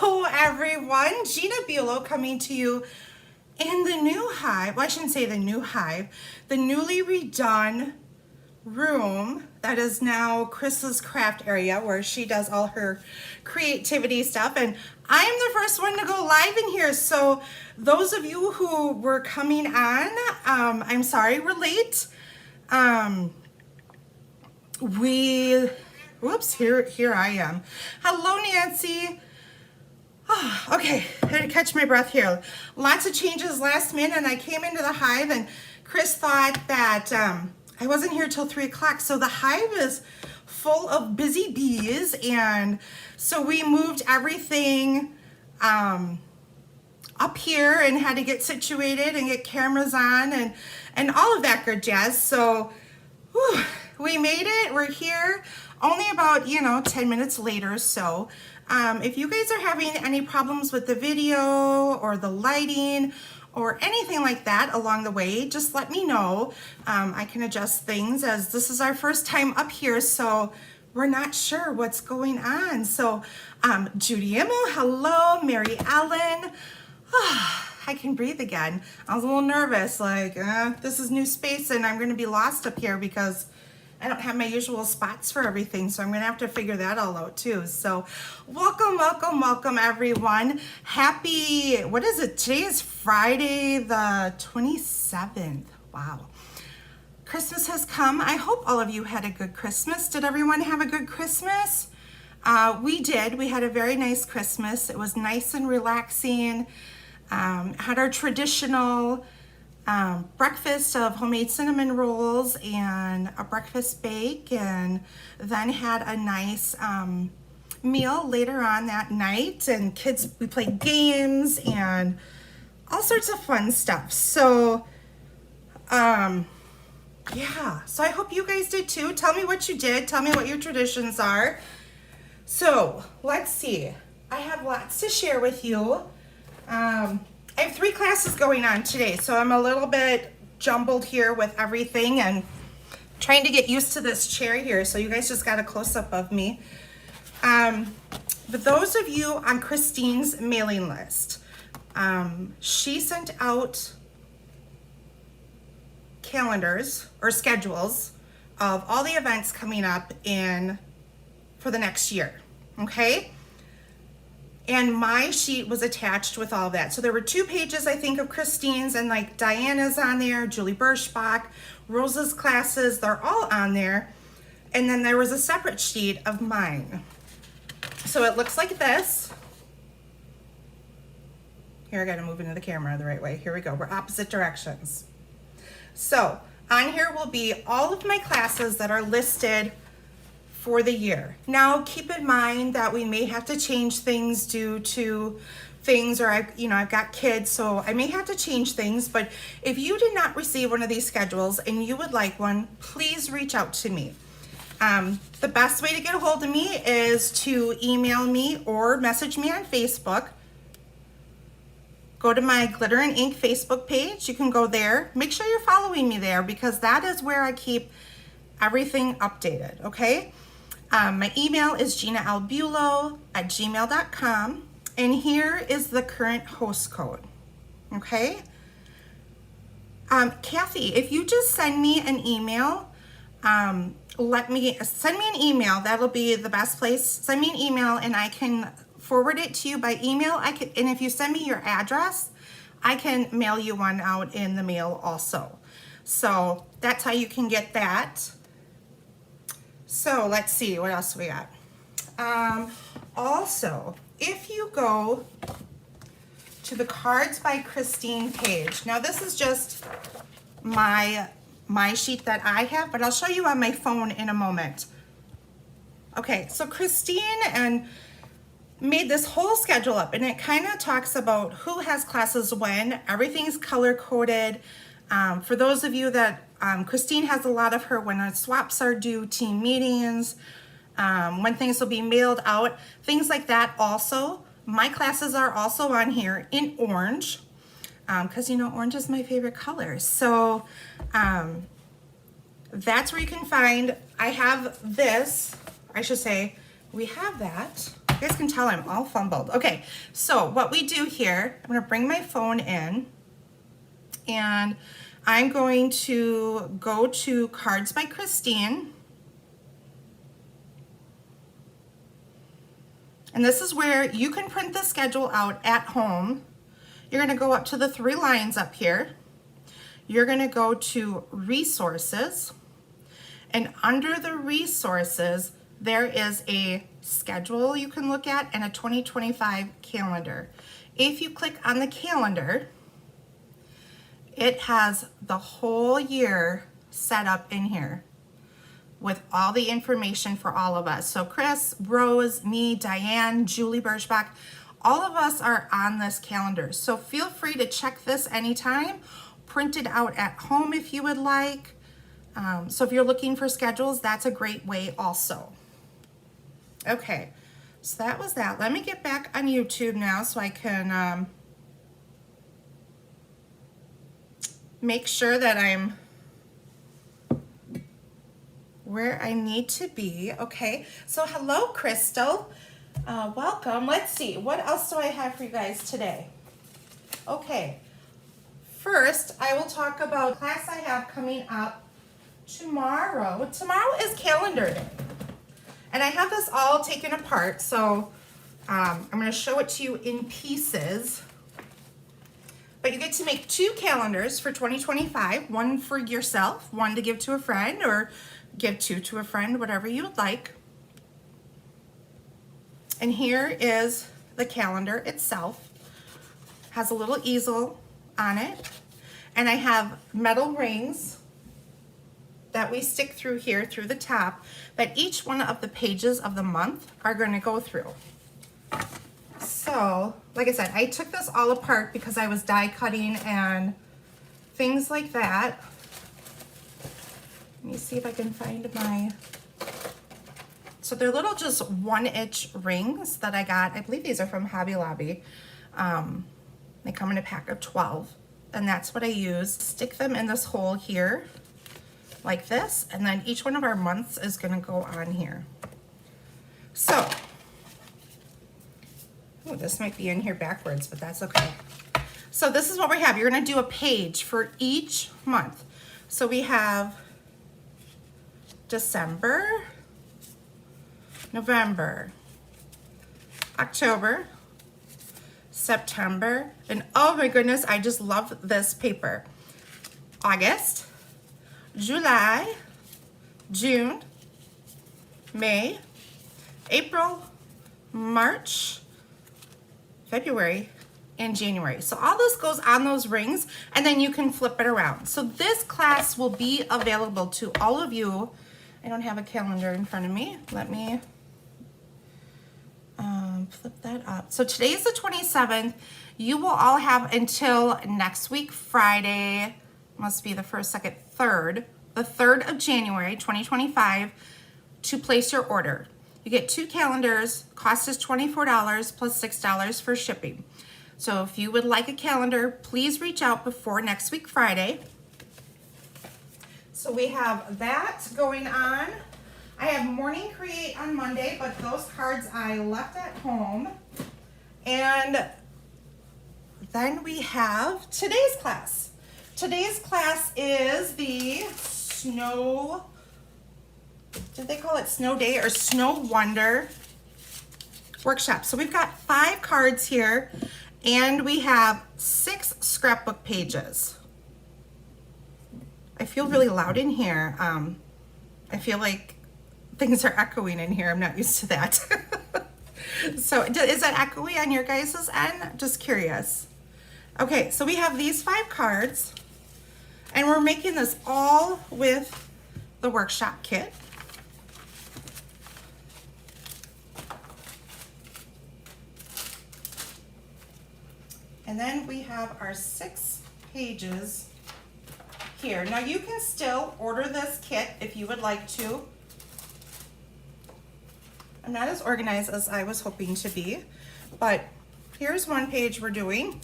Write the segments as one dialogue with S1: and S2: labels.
S1: Hello everyone, Gina Bulow coming to you in the new hive. Well, I shouldn't say the new hive, the newly redone room that is now Chris's craft area where she does all her creativity stuff, and I am the first one to go live in here. So those of you who were coming on, I'm sorry we're late. Whoops, here I am. Hello, Nancy. Oh, okay, I had to catch my breath here. Lots of changes last minute, and I came into the hive, and Chris thought that I wasn't here till 3 o'clock, so the hive is full of busy bees, and so we moved everything up here and had to get situated and get cameras on and all of that good jazz. So whew, we made it. We're here only about 10 minutes later. So if you guys are having any problems with the video or the lighting or anything like that along the way, just let me know. I can adjust things, as this is our first time up here, so we're not sure what's going on. So Judy Immel, hello. Mary Ellen. I can breathe again. I was a little nervous, like this is new space and I'm going to be lost up here because I don't have my usual spots for everything, so I'm going to have to figure that all out too. So welcome everyone. Happy, what is it? Today is Friday the 27th. Wow. Christmas has come. I hope all of you had a good Christmas. Did everyone have a good Christmas? We did. We had a very nice Christmas. It was nice and relaxing. Had our traditional breakfast of homemade cinnamon rolls and a breakfast bake, and then had a nice meal later on that night, and we played games and all sorts of fun stuff. So yeah, so I hope you guys did too. Tell me what you did. Tell me what your traditions are. So let's see, I have lots to share with you. I have 3 classes going on today, so I'm a little bit jumbled here with everything and trying to get used to this chair here, so you guys just got a close-up of me. But those of you on Christine's mailing list, she sent out calendars or schedules of all the events coming up for the next year, okay? And my sheet was attached with all of that. So there were 2 pages, I think, of Christine's, and like Diana's on there, Julie Birschbach, Rosa's classes, they're all on there. And then there was a separate sheet of mine. So it looks like this. Here, I gotta move into the camera the right way. Here we go, we're opposite directions. So on here will be all of my classes that are listed for the year. Now keep in mind that we may have to change things due to things, or I've got kids, so I may have to change things. But if you did not receive one of these schedules and you would like one, please reach out to me. The best way to get a hold of me is to email me or message me on Facebook. Go to my Glitter and Ink Facebook page. You can go there. Make sure you're following me there, because that is where I keep everything updated, okay? My email is ginalbulow@gmail.com, and here is the current host code, okay? Kathy, if you just send me an email, send me an email. That'll be the best place. Send me an email and I can forward it to you by email. And if you send me your address, I can mail you one out in the mail also. So that's how you can get that. So let's see, what else we got? Also, if you go to the Cards by Christine page, now this is just my sheet that I have, but I'll show you on my phone in a moment. Okay, so Christine made this whole schedule up, and it kind of talks about who has classes when. Everything's color coded. For those of you that Christine has a lot of her when our swaps are due, team meetings, when things will be mailed out, things like that. Also, my classes are also on here in orange, because orange is my favorite color. So that's where you can find. I have this, I should say, we have that. You guys can tell I'm all fumbled. Okay, so what we do here, I'm gonna bring my phone in and I'm going to go to Cards by Christine. And this is where you can print the schedule out at home. You're gonna go up to the 3 lines up here. You're gonna go to Resources. And under the Resources, there is a schedule you can look at and a 2025 calendar. If you click on the calendar, it has the whole year set up in here with all the information for all of us. So Chris, Rose, me, Diane, Julie Birchbach, all of us are on this calendar. So feel free to check this anytime, print it out at home if you would like. So if you're looking for schedules, that's a great way also. Okay, so that was that. Let me get back on YouTube now so I can make sure that I'm where I need to be. Okay, so hello, Crystal. Welcome. Let's see, what else do I have for you guys today? Okay, first I will talk about class I have coming up tomorrow. Tomorrow is calendar day. And I have this all taken apart, so I'm going to show it to you in pieces. But you get to make 2 calendars for 2025, one for yourself, one to give to a friend, or give 2 to a friend, whatever you would like. And here is the calendar itself. Has a little easel on it. And I have metal rings that we stick through here, through the top, that each one of the pages of the month are going to go through. So, like I said, I took this all apart because I was die cutting and things like that. Let me see if I can find my... So they're little just 1-inch rings that I got. I believe these are from Hobby Lobby. They come in a pack of 12. And that's what I use. Stick them in this hole here, like this. And then each one of our months is gonna go on here. So, oh, this might be in here backwards, but that's okay. So this is what we have. You're gonna do a page for each month. So we have December, November, October, September, and oh my goodness, I just love this paper. August, July, June, May, April, March, February, and January. So all this goes on those rings, and then you can flip it around. So this class will be available to all of you. I don't have a calendar in front of me. Let me flip that up. So today is the 27th. You will all have until next week, Friday, must be the 1st, 2nd, 3rd, the 3rd of January, 2025, to place your order. You get 2 calendars, cost is $24 plus $6 for shipping. So if you would like a calendar, please reach out before next week, Friday. So we have that going on. I have Morning Create on Monday, but those cards I left at home. And then we have today's class. Today's class is the Snow, did they call it Snow Day or Snow Wonder workshop? So we've got 5 cards here, and we have 6 scrapbook pages. I feel really loud in here. I feel like things are echoing in here. I'm not used to that. So is that echoey on your guys' end? Just curious. Okay, so we have these 5 cards, and we're making this all with the workshop kit. And then we have our 6 pages here. Now you can still order this kit if you would like to. I'm not as organized as I was hoping to be, but here's one page we're doing.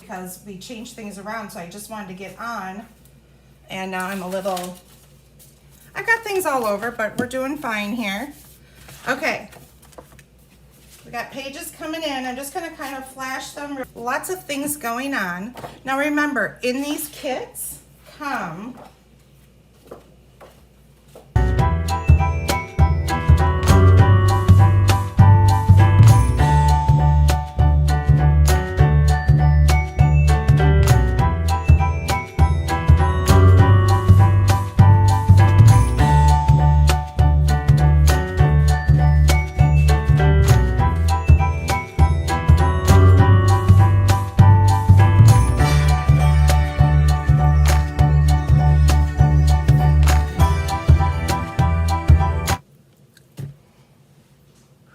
S1: Because we changed things around, so I just wanted to get on, and now I'm a little I've got things all over, but we're doing fine here. Okay. We got pages coming in. I'm just gonna kind of flash them. Lots of things going on. Now remember, in these kits come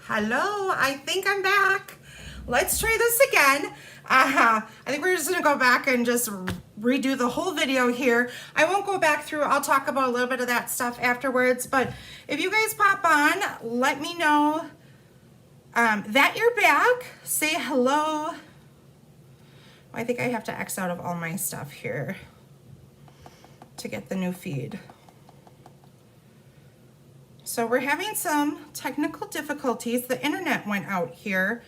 S1: hello, I think I'm back. Let's try this again. I think we're just gonna go back and just redo the whole video here. I won't go back through, I'll talk about a little bit of that stuff afterwards, but if you guys pop on, let me know that you're back. Say hello. I think I have to X out of all my stuff here to get the new feed. So we're having some technical difficulties. The internet went out here.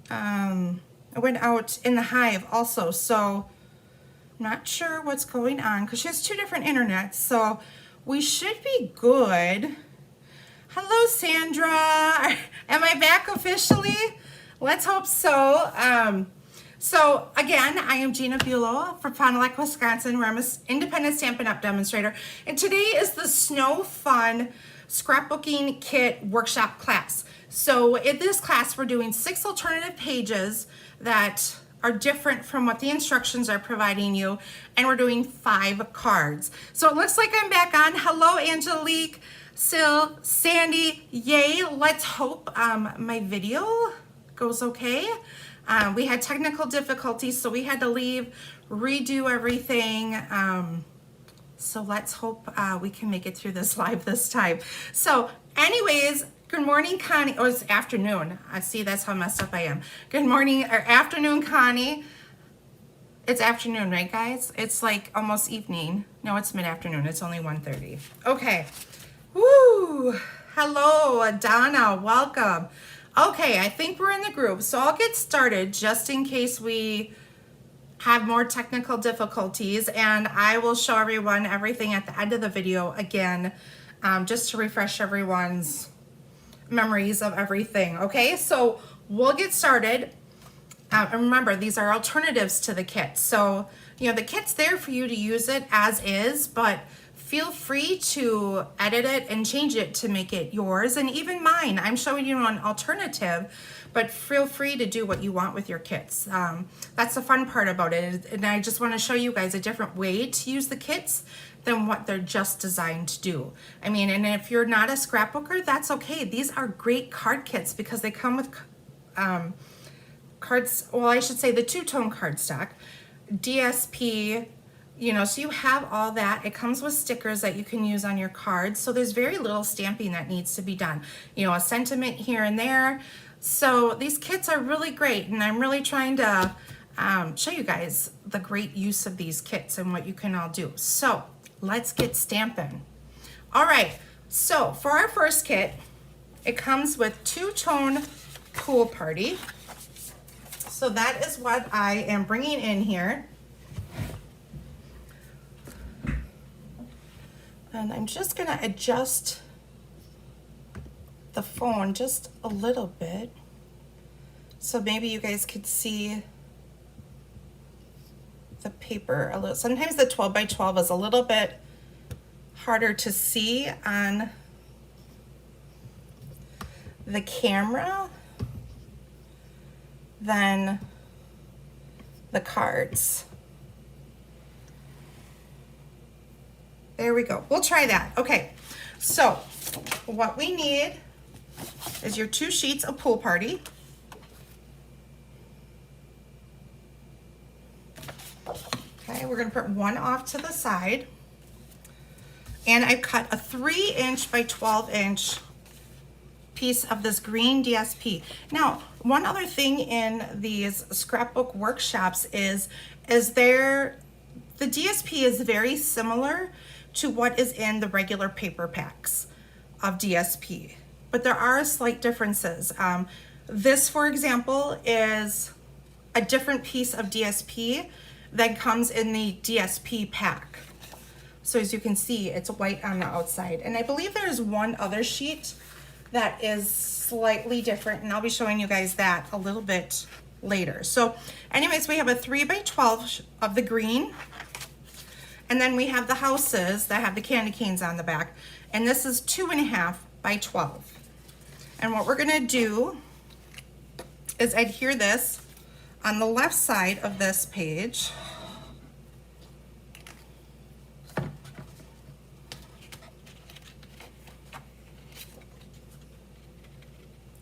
S1: It went out in the Hive also. So I'm not sure what's going on because she has two different internets. So we should be good. Hello, Sandra. Am I back officially? Let's hope so. So again, I am Gina Bulow from Fond du Lac, Wisconsin, where I'm an independent Stampin' Up! Demonstrator. And today is the Snow Fun Scrapbooking Kit Workshop class. So in this class, we're doing 6 alternative pages that are different from what the instructions are providing you, and we're doing 5 cards. So it looks like I'm back on. Hello, Angelique, Sil, Sandy, yay. Let's hope my video goes okay. We had technical difficulties, so we had to leave, redo everything. So let's hope we can make it through this live this time. So anyways, good morning, Connie. Oh, it's afternoon. I see, that's how messed up I am. Good morning, or afternoon, Connie. It's afternoon, right, guys? It's like almost evening. No, it's mid-afternoon. It's only 1:30. Okay. Woo! Hello, Donna. Welcome. Okay, I think we're in the groove. So I'll get started just in case we have more technical difficulties, and I will show everyone everything at the end of the video again, just to refresh everyone's memories of everything. Okay, so we'll get started. And remember, these are alternatives to the kit. So, you know, the kit's there for you to use it as is, but feel free to edit it and change it to make it yours, and even mine. I'm showing you an alternative, but feel free to do what you want with your kits. That's the fun part about it, and I just want to show you guys a different way to use the kits than what they're just designed to do. I mean, and if you're not a scrapbooker, that's okay. These are great card kits because they come with cards, well, I should say the two-tone cardstock, DSP, you know, so you have all that. It comes with stickers that you can use on your cards. So there's very little stamping that needs to be done. You know, a sentiment here and there. So these kits are really great, and I'm really trying to show you guys the great use of these kits and what you can all do. So let's get stamping. All right, so for our first kit, it comes with two-tone Pool Party. So that is what I am bringing in here. And I'm just gonna adjust the phone just a little bit so maybe you guys could see the paper a little. Sometimes the 12 by 12 is a little bit harder to see on the camera than the cards. There we go. We'll try that. Okay, so what we need is your 2 sheets of Pool Party. Okay, we're gonna put one off to the side. And I've cut a 3" by 12" piece of this green DSP. Now, one other thing in these scrapbook workshops is the DSP is very similar to what is in the regular paper packs of DSP. But there are slight differences. This, for example, is a different piece of DSP that comes in the DSP pack. So as you can see, it's white on the outside. And I believe there's one other sheet that is slightly different, and I'll be showing you guys that a little bit later. So anyways, we have a 3x12 of the green, and then we have the houses that have the candy canes on the back, and this is 2.5 by 12. And what we're gonna do is adhere this on the left side of this page.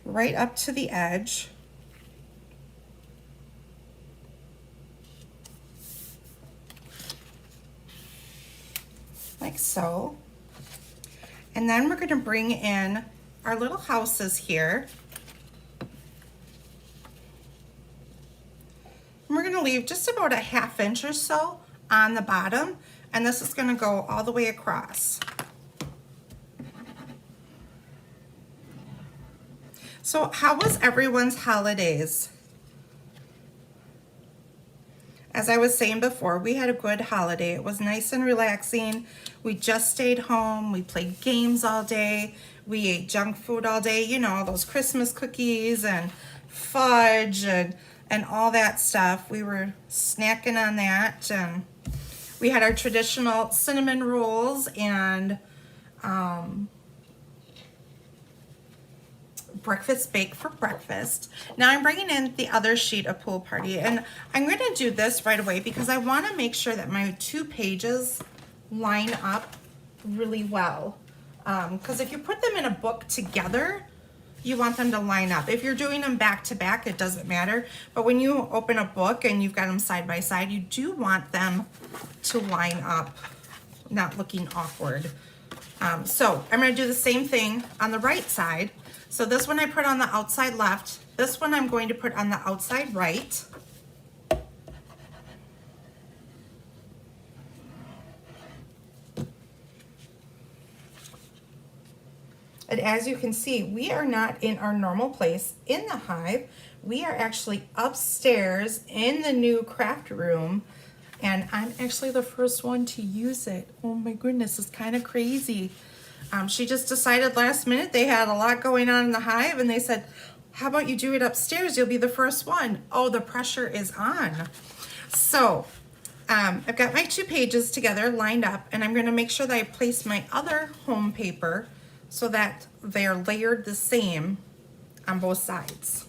S1: Right up to the edge. Like so. And then we're going to bring in our little houses here. And we're going to leave just about a 1/2 inch or so on the bottom, and this is going to go all the way across. So how was everyone's holidays? As I was saying before, we had a good holiday. It was nice and relaxing. We just stayed home. We played games all day. We ate junk food all day. You know, those Christmas cookies and fudge and all that stuff. We were snacking on that. And we had our traditional cinnamon rolls and breakfast bake for breakfast. Now I'm bringing in the other sheet of Pool Party, and I'm going to do this right away because I want to make sure that my 2 pages line up really well. Because if you put them in a book together, you want them to line up. If you're doing them back to back, it doesn't matter. But when you open a book and you've got them side by side, you do want them to line up, not looking awkward. So I'm going to do the same thing on the right side. So this one I put on the outside left. This one I'm going to put on the outside right. And as you can see, we are not in our normal place in the hive. We are actually upstairs in the new craft room, and I'm actually the first one to use it. Oh my goodness, it's kind of crazy. She just decided last minute, they had a lot going on in the hive, and they said, how about you do it upstairs? You'll be the first one. Oh, the pressure is on. So I've got my 2 pages together lined up, and I'm going to make sure that I place my other home paper so that they're layered the same on both sides.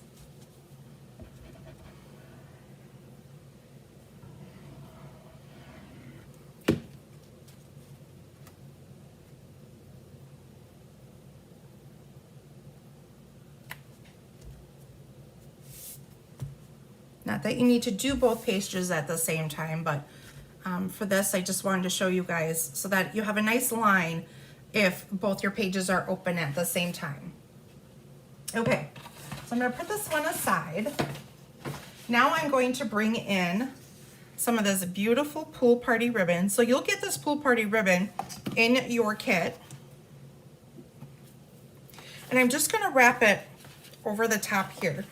S1: Not that you need to do both pages at the same time, but for this, I just wanted to show you guys so that you have a nice line if both your pages are open at the same time. Okay, so I'm going to put this one aside. Now I'm going to bring in some of this beautiful Pool Party ribbon. So you'll get this Pool Party ribbon in your kit. And I'm just going to wrap it over the top here.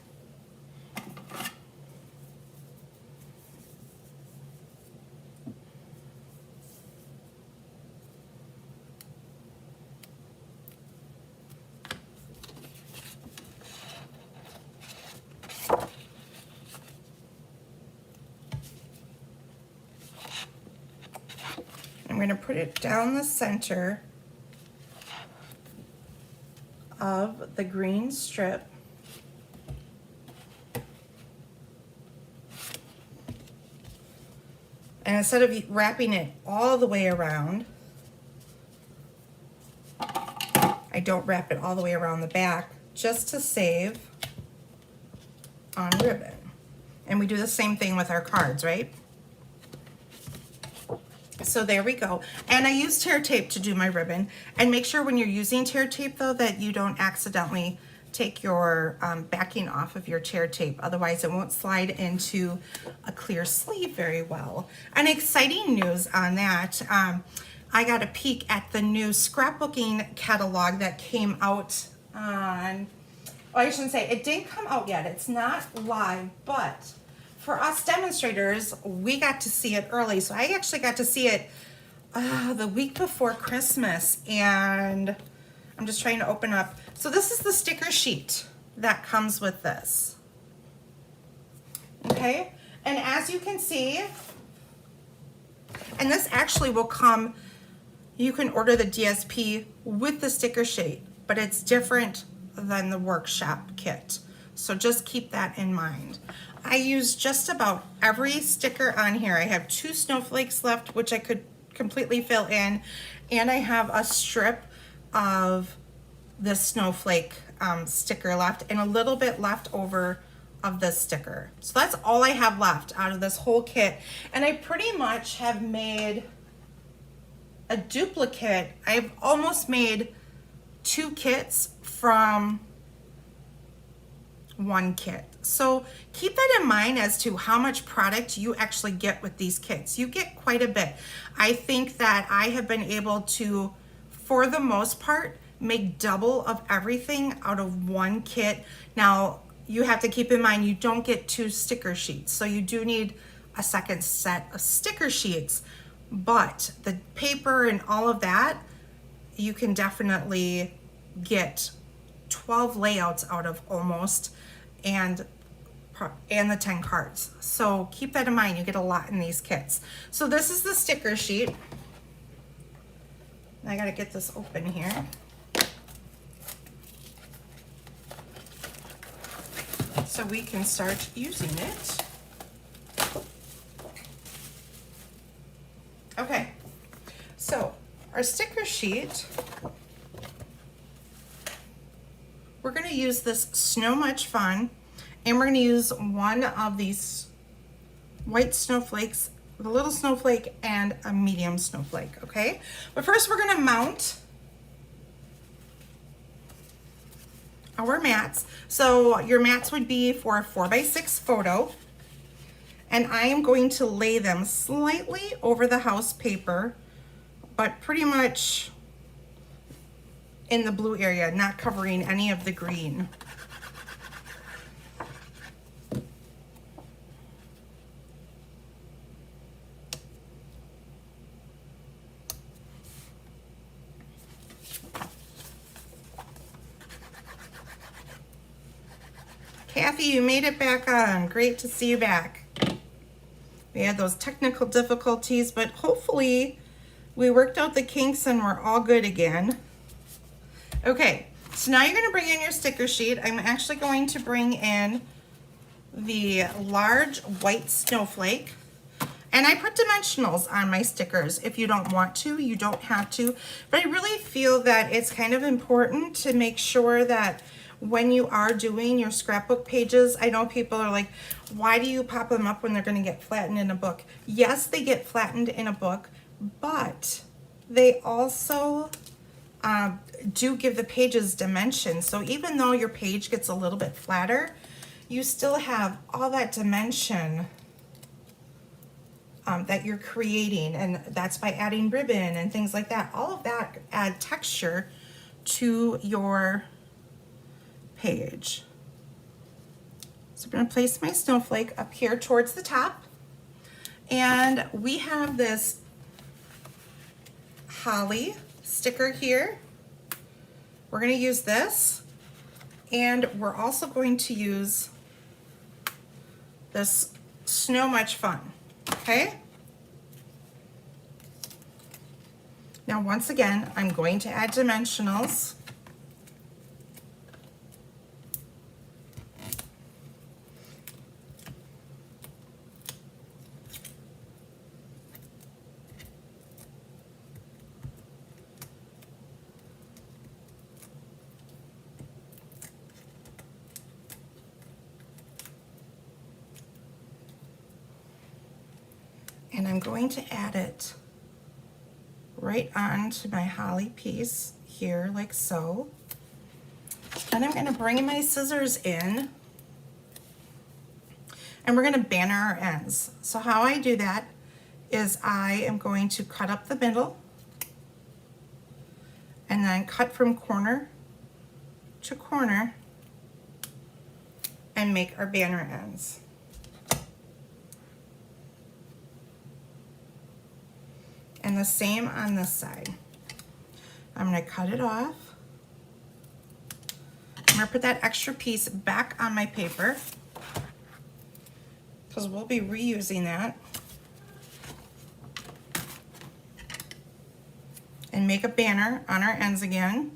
S1: I'm going to put it down the center of the green strip. And instead of wrapping it all the way around, I don't wrap it all the way around the back just to save on ribbon. And we do the same thing with our cards, right? So there we go. And I use tear tape to do my ribbon. And make sure when you're using tear tape though that you don't accidentally take your backing off of your tear tape. Otherwise it won't slide into a clear sleeve very well. And exciting news on that. I got a peek at the new scrapbooking catalog that came out on, well, I shouldn't say, it didn't come out yet. It's not live, but for us demonstrators, we got to see it early. So I actually got to see it the week before Christmas, and I'm just trying to open up. So this is the sticker sheet that comes with this. Okay, and as you can see, and this actually will come, you can order the DSP with the sticker sheet, but it's different than the workshop kit. So just keep that in mind. I use just about every sticker on here. I have 2 snowflakes left, which I could completely fill in, and I have a strip of the snowflake sticker left and a little bit left over of this sticker. So that's all I have left out of this whole kit, and I pretty much have made a duplicate. I've almost made 2 kits from 1 kit. So keep that in mind as to how much product you actually get with these kits. You get quite a bit. I think that I have been able to, for the most part, make double of everything out of 1 kit. Now, you have to keep in mind you don't get 2 sticker sheets, so you do need a second set of sticker sheets, but the paper and all of that, you can definitely get 12 layouts out of almost, and the 10 cards. So keep that in mind, you get a lot in these kits. So this is the sticker sheet. I gotta get this open here. So we can start using it. Okay, so our sticker sheet, we're gonna use this Snow Much Fun, and we're gonna use one of these white snowflakes, the little snowflake and a medium snowflake, okay? But first we're gonna mount our mats. So your mats would be for a 4x6 photo, and I am going to lay them slightly over the house paper, but pretty much in the blue area, not covering any of the green. Kathy, you made it back on. Great to see you back. We had those technical difficulties, but hopefully we worked out the kinks and we're all good again. Okay, so now you're going to bring in your sticker sheet. I'm actually going to bring in the large white snowflake, and I put dimensionals on my stickers. If you don't want to, you don't have to, but I really feel that it's kind of important to make sure that when you are doing your scrapbook pages, I know people are like, why do you pop them up when they're going to get flattened in a book? Yes, they get flattened in a book, but they also do give the pages dimension. So even though your page gets a little bit flatter, you still have all that dimension that you're creating, and that's by adding ribbon and things like that. All of that add texture to your page. So I'm going to place my snowflake up here towards the top, and we have this holly sticker here. We're going to use this, and we're also going to use this Snow Much Fun. Okay, now once again I'm going to add dimensionals. And I'm going to add it right onto my holly piece here, like so. Then I'm going to bring my scissors in, and we're going to banner our ends. So how I do that is I am going to cut up the middle, and then cut from corner to corner and make our banner ends. And the same on this side. I'm going to cut it off. I'm going to put that extra piece back on my paper because we'll be reusing that. And make a banner on our ends again.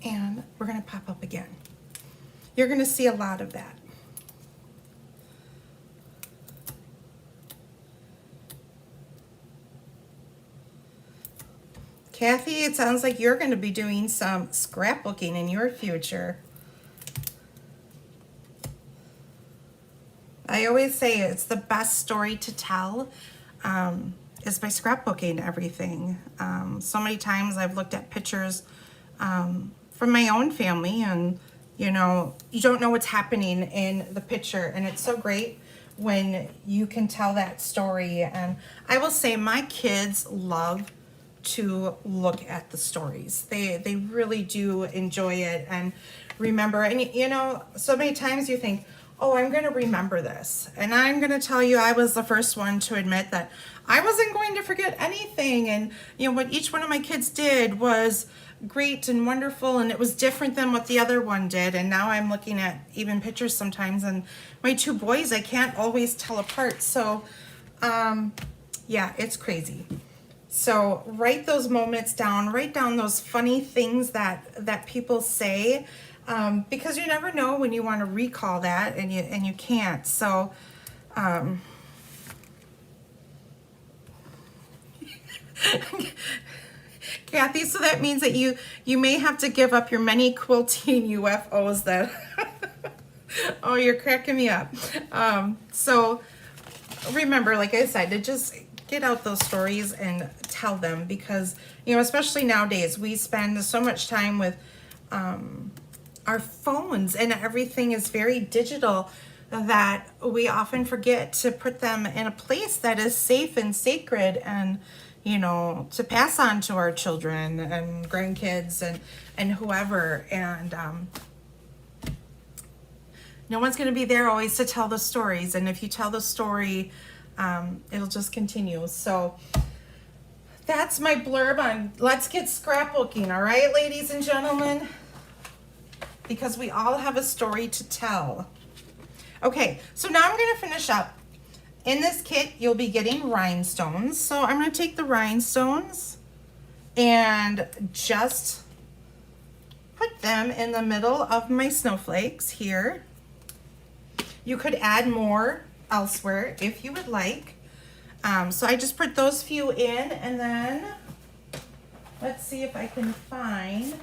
S1: And we're going to pop up again. You're going to see a lot of that. Kathy, it sounds like you're going to be doing some scrapbooking in your future. I always say it's the best story to tell is by scrapbooking everything. So many times I've looked at pictures from my own family, and you know, you don't know what's happening in the picture, and it's so great when you can tell that story. And I will say my kids love to look at the stories. They really do enjoy it and remember. And you know, so many times you think, oh, I'm going to remember this. And I'm going to tell you, I was the first one to admit that I wasn't going to forget anything. And you know, what each one of my kids did was great and wonderful, and it was different than what the other one did. And now I'm looking at even pictures sometimes, and my two boys, I can't always tell apart. So yeah, it's crazy. So write those moments down, write down those funny things that people say, because you never know when you want to recall that, and you can't. So Kathy, so that means that you may have to give up your many quilting UFOs that oh, you're cracking me up. So remember, like I said, to just get out those stories and tell them, because you know, especially nowadays, we spend so much time with our phones, and everything is very digital, that we often forget to put them in a place that is safe and sacred, and you know, to pass on to our children and grandkids and whoever. And no one's going to be there always to tell the stories, and if you tell the story, it'll just continue. So that's my blurb on let's get scrapbooking. All right, ladies and gentlemen, because we all have a story to tell. Okay, so now I'm going to finish up. In this kit, you'll be getting rhinestones. So I'm going to take the rhinestones and just put them in the middle of my snowflakes here. You could add more elsewhere if you would like. So I just put those few in, and then let's see if I can find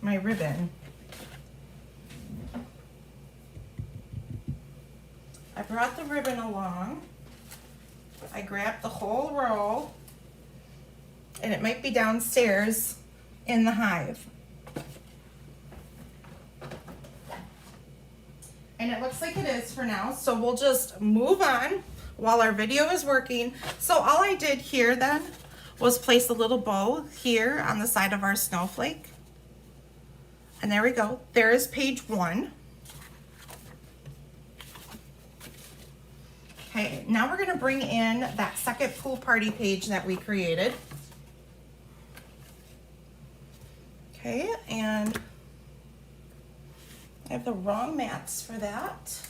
S1: my ribbon. I brought the ribbon along. I grabbed the whole roll, and it might be downstairs in the hive. And it looks like it is for now, so we'll just move on while our video is working. So all I did here then was place a little bow here on the side of our snowflake. And there we go. There is page 1. Okay, now we're gonna bring in that second pool party page that we created. Okay, and I have the wrong mats for that.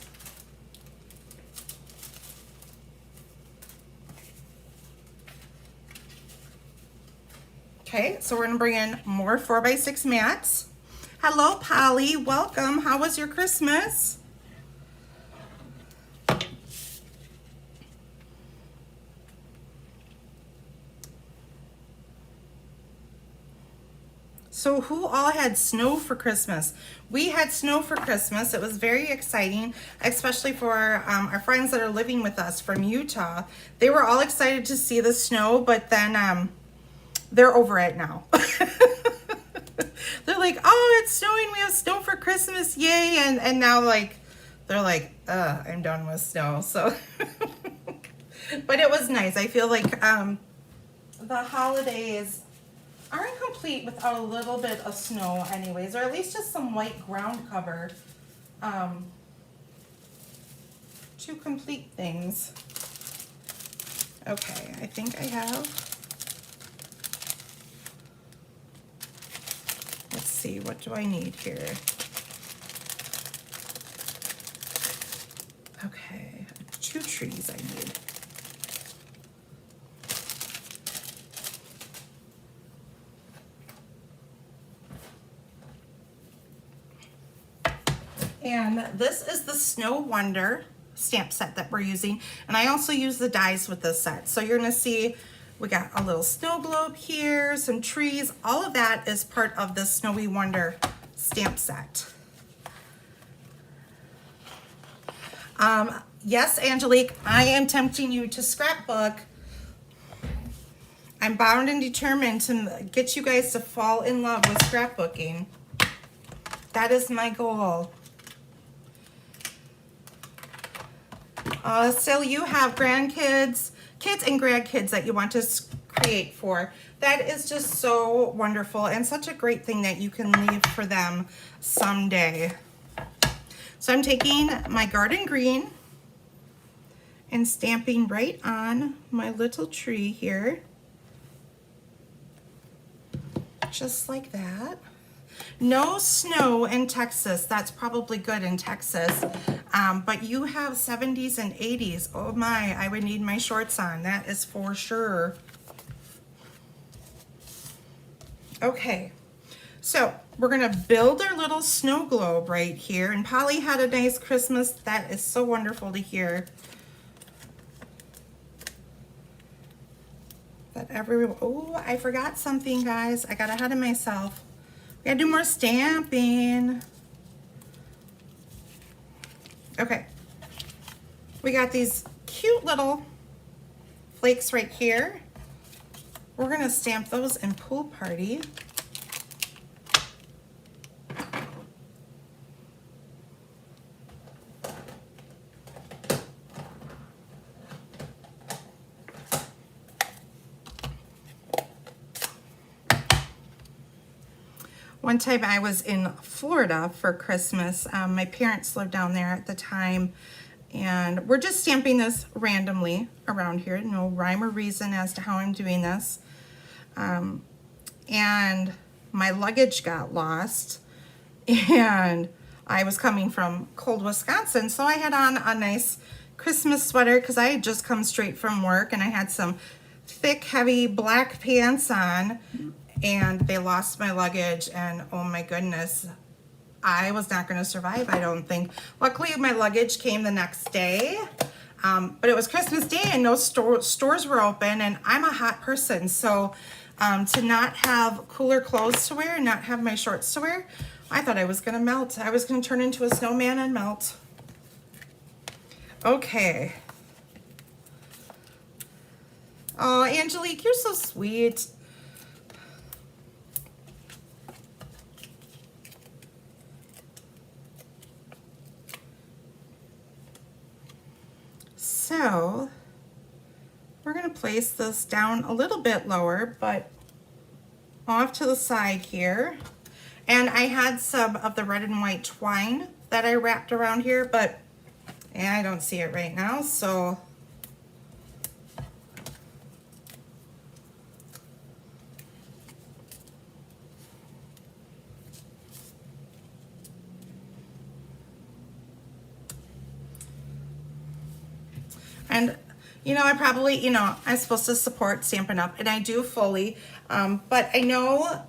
S1: Okay, so we're gonna bring in more 4x6 mats. Hello, Polly, welcome. How was your Christmas? So who all had snow for Christmas? We had snow for Christmas. It was very exciting, especially for our friends that are living with us from Utah. They were all excited to see the snow, but then they're over it now. They're like, oh, it's snowing, we have snow for Christmas, yay. And now like, they're like, I'm done with snow. So, but it was nice. I feel like the holidays aren't complete without a little bit of snow anyways, or at least just some white ground cover to complete things. Okay, I think I have. Let's see, what do I need here? Okay, 2 trees I need. And this is the Snow Wonder stamp set that we're using. And I also use the dies with this set. So you're gonna see we got a little snow globe here, some trees. All of that is part of the Snowy Wonder stamp set. Yes, Angelique, I am tempting you to scrapbook. I'm bound and determined to get you guys to fall in love with scrapbooking. That is my goal. So you have grandkids, kids and grandkids that you want to create for. That is just so wonderful and such a great thing that you can leave for them someday. So I'm taking my garden green and stamping right on my little tree here. Just like that. No snow in Texas. That's probably good in Texas. But you have 70s and 80s. Oh my, I would need my shorts on. That is for sure. Okay, so we're gonna build our little snow globe right here. And Polly had a nice Christmas. That is so wonderful to hear. That everyone, oh, I forgot something, guys. I got ahead of myself. We gotta do more stamping. Okay, we got these cute little flakes right here. We're gonna stamp those in Pool Party. One time I was in Florida for Christmas. My parents lived down there at the time, and we're just stamping this randomly around here. No rhyme or reason as to how I'm doing this. And my luggage got lost, and I was coming from cold Wisconsin, so I had on a nice Christmas sweater because I had just come straight from work, and I had some thick, heavy black pants on. And they lost my luggage, and oh my goodness, I was not going to survive, I don't think. Luckily, my luggage came the next day, but it was Christmas Day and no stores were open, and I'm a hot person, so to not have cooler clothes to wear and not have my shorts to wear, I thought I was going to melt. I was going to turn into a snowman and melt. Okay. Oh, Angelique, you're so sweet. So we're going to place this down a little bit lower, but off to the side here. And I had some of the red and white twine that I wrapped around here, but I don't see it right now, so and you know, I probably, you know, I'm supposed to support Stampin' Up, and I do fully, but I know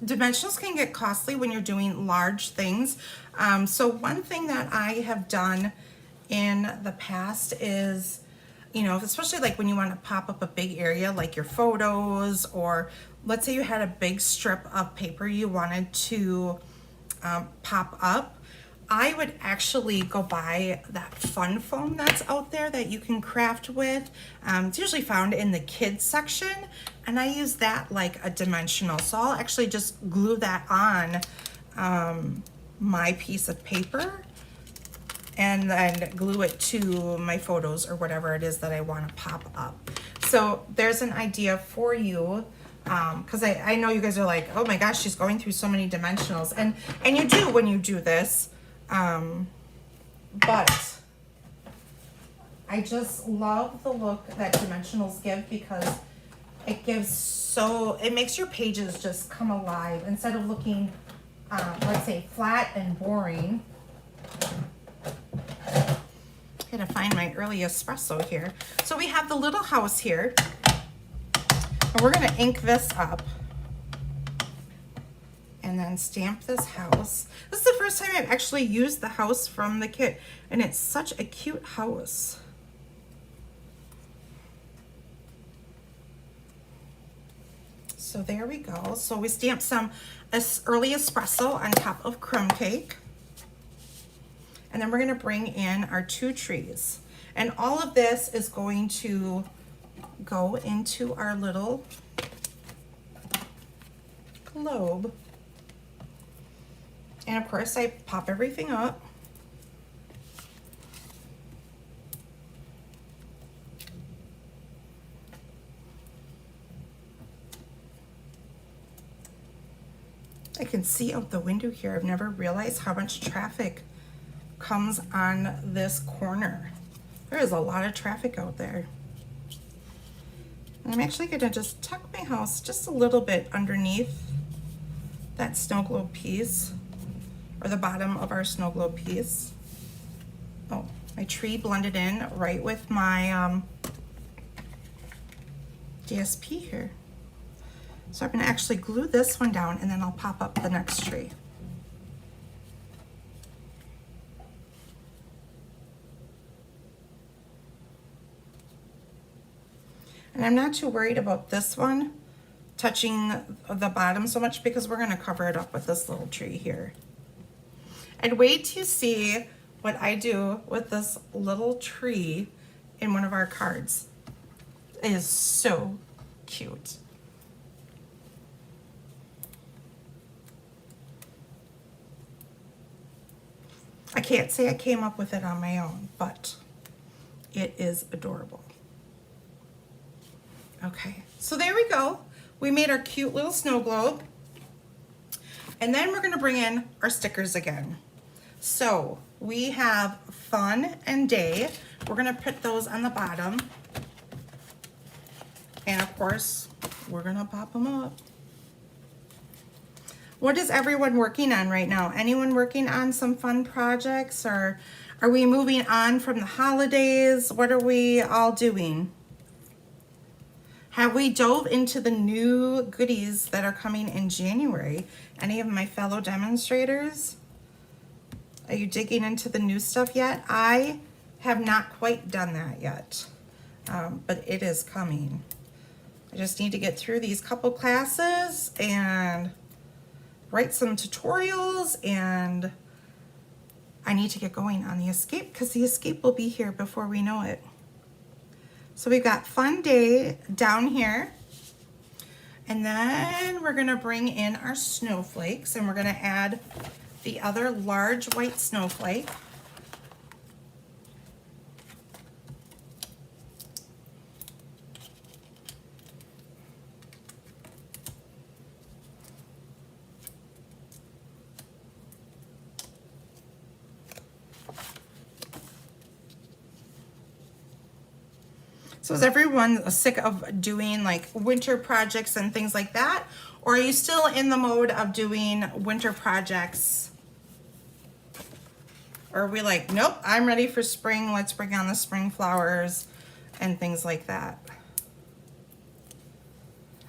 S1: dimensionals can get costly when you're doing large things. So one thing that I have done in the past is, you know, especially like when you want to pop up a big area like your photos, or let's say you had a big strip of paper you wanted to pop up, I would actually go buy that fun foam that's out there that you can craft with. It's usually found in the kids section, and I use that like a dimensional. So I'll actually just glue that on my piece of paper and then glue it to my photos or whatever it is that I want to pop up. So there's an idea for you, because I know you guys are like, oh my gosh, she's going through so many dimensionals, and you do when you do this, but I just love the look that dimensionals give, because it makes your pages just come alive instead of looking, let's say, flat and boring. Gotta find my early espresso here. So we have the little house here, and we're gonna ink this up and then stamp this house. This is the first time I've actually used the house from the kit, and it's such a cute house. So there we go. So we stamped some early espresso on top of crumb cake. And then we're going to bring in our 2 trees. And all of this is going to go into our little globe. And of course, I pop everything up. I can see out the window here. I've never realized how much traffic comes on this corner. There is a lot of traffic out there. And I'm actually going to just tuck my house just a little bit underneath that snow globe piece, or the bottom of our snow globe piece. Oh, my tree blended in right with my DSP here. So I'm going to actually glue this one down, and then I'll pop up the next tree. And I'm not too worried about this one touching the bottom so much, because we're going to cover it up with this little tree here. And wait till you see what I do with this little tree in one of our cards. It is so cute. I can't say I came up with it on my own, but it is adorable. Okay, so there we go. We made our cute little snow globe. And then we're gonna bring in our stickers again. So we have fun and day. We're gonna put those on the bottom. And of course, we're gonna pop them up. What is everyone working on right now? Anyone working on some fun projects, or are we moving on from the holidays? What are we all doing? Have we dove into the new goodies that are coming in January? Any of my fellow demonstrators? Are you digging into the new stuff yet? I have not quite done that yet, but it is coming. I just need to get through these couple classes and write some tutorials, and I need to get going on the escape, because the escape will be here before we know it. So we've got fun day down here, and then we're gonna bring in our snowflakes, and we're gonna add the other large white snowflake. So is everyone sick of doing like winter projects and things like that? Or are you still in the mode of doing winter projects? Or are we like, nope, I'm ready for spring. Let's bring on the spring flowers and things like that.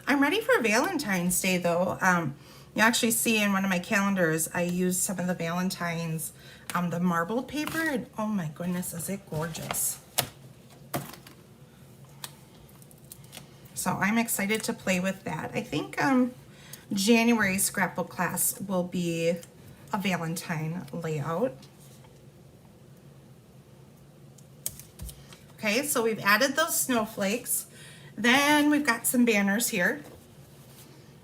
S1: I'm ready for Valentine's Day though. You actually see in one of my calendars, I used some of the Valentine's, the marbled paper, and oh my goodness, is it gorgeous. So I'm excited to play with that. I think January scrapbook class will be a Valentine layout. Okay, so we've added those snowflakes. Then we've got some banners here.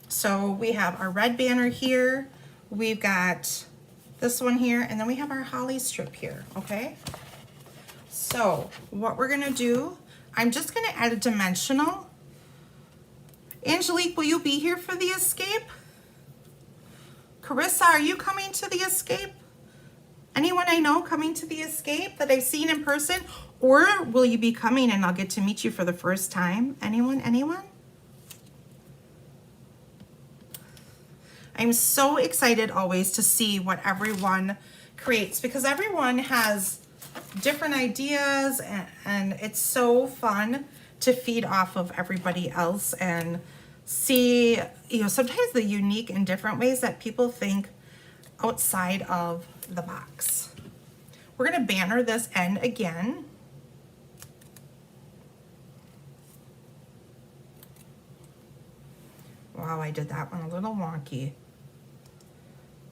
S1: So we have our red banner here. We've got this one here, and then we have our holly strip here, okay? So what we're gonna do, I'm just gonna add a dimensional. Angelique, will you be here for the escape? Carissa, are you coming to the escape? Anyone I know coming to the escape that I've seen in person? Or will you be coming and I'll get to meet you for the first time? Anyone, anyone? I'm so excited always to see what everyone creates because everyone has different ideas and it's so fun to feed off of everybody else and see, you know, sometimes the unique and different ways that people think outside of the box. We're gonna banner this end again. Wow, I did that one a little wonky.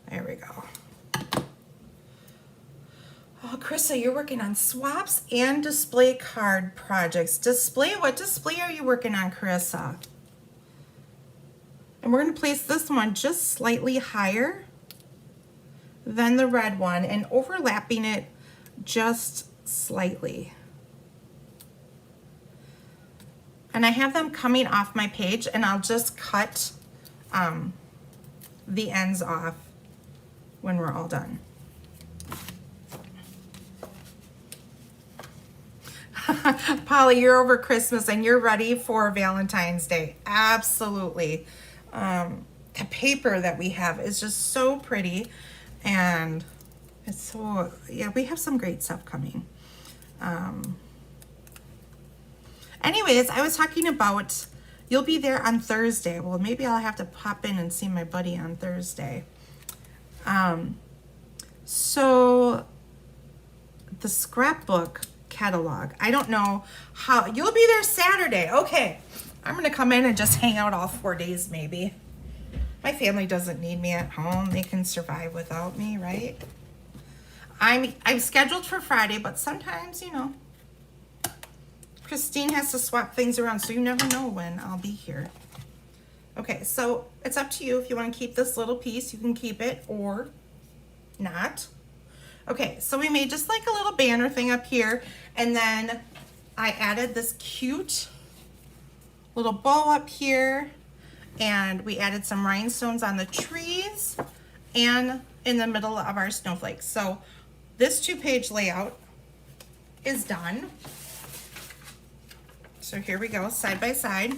S1: There we go. Oh, Krista, you're working on swaps and display card projects. Display, what display are you working on, Carissa? And we're gonna place this one just slightly higher than the red one and overlapping it just slightly. And I have them coming off my page and I'll just cut the ends off when we're all done. Polly, you're over Christmas and you're ready for Valentine's Day. Absolutely. The paper that we have is just so pretty and it's so, yeah, we have some great stuff coming. Anyways, I was talking about you'll be there on Thursday. Well, maybe I'll have to pop in and see my buddy on Thursday. So the scrapbook catalog, I don't know how, you'll be there Saturday. Okay, I'm gonna come in and just hang out all 4 days maybe. My family doesn't need me at home. They can survive without me, right? I'm scheduled for Friday, but sometimes, you know, Christine has to swap things around, so you never know when I'll be here. Okay, so it's up to you. If you want to keep this little piece, you can keep it or not. Okay, so we made just like a little banner thing up here, and then I added this cute little bow up here, and we added some rhinestones on the trees and in the middle of our snowflakes. So this 2-page layout is done. So here we go, side by side.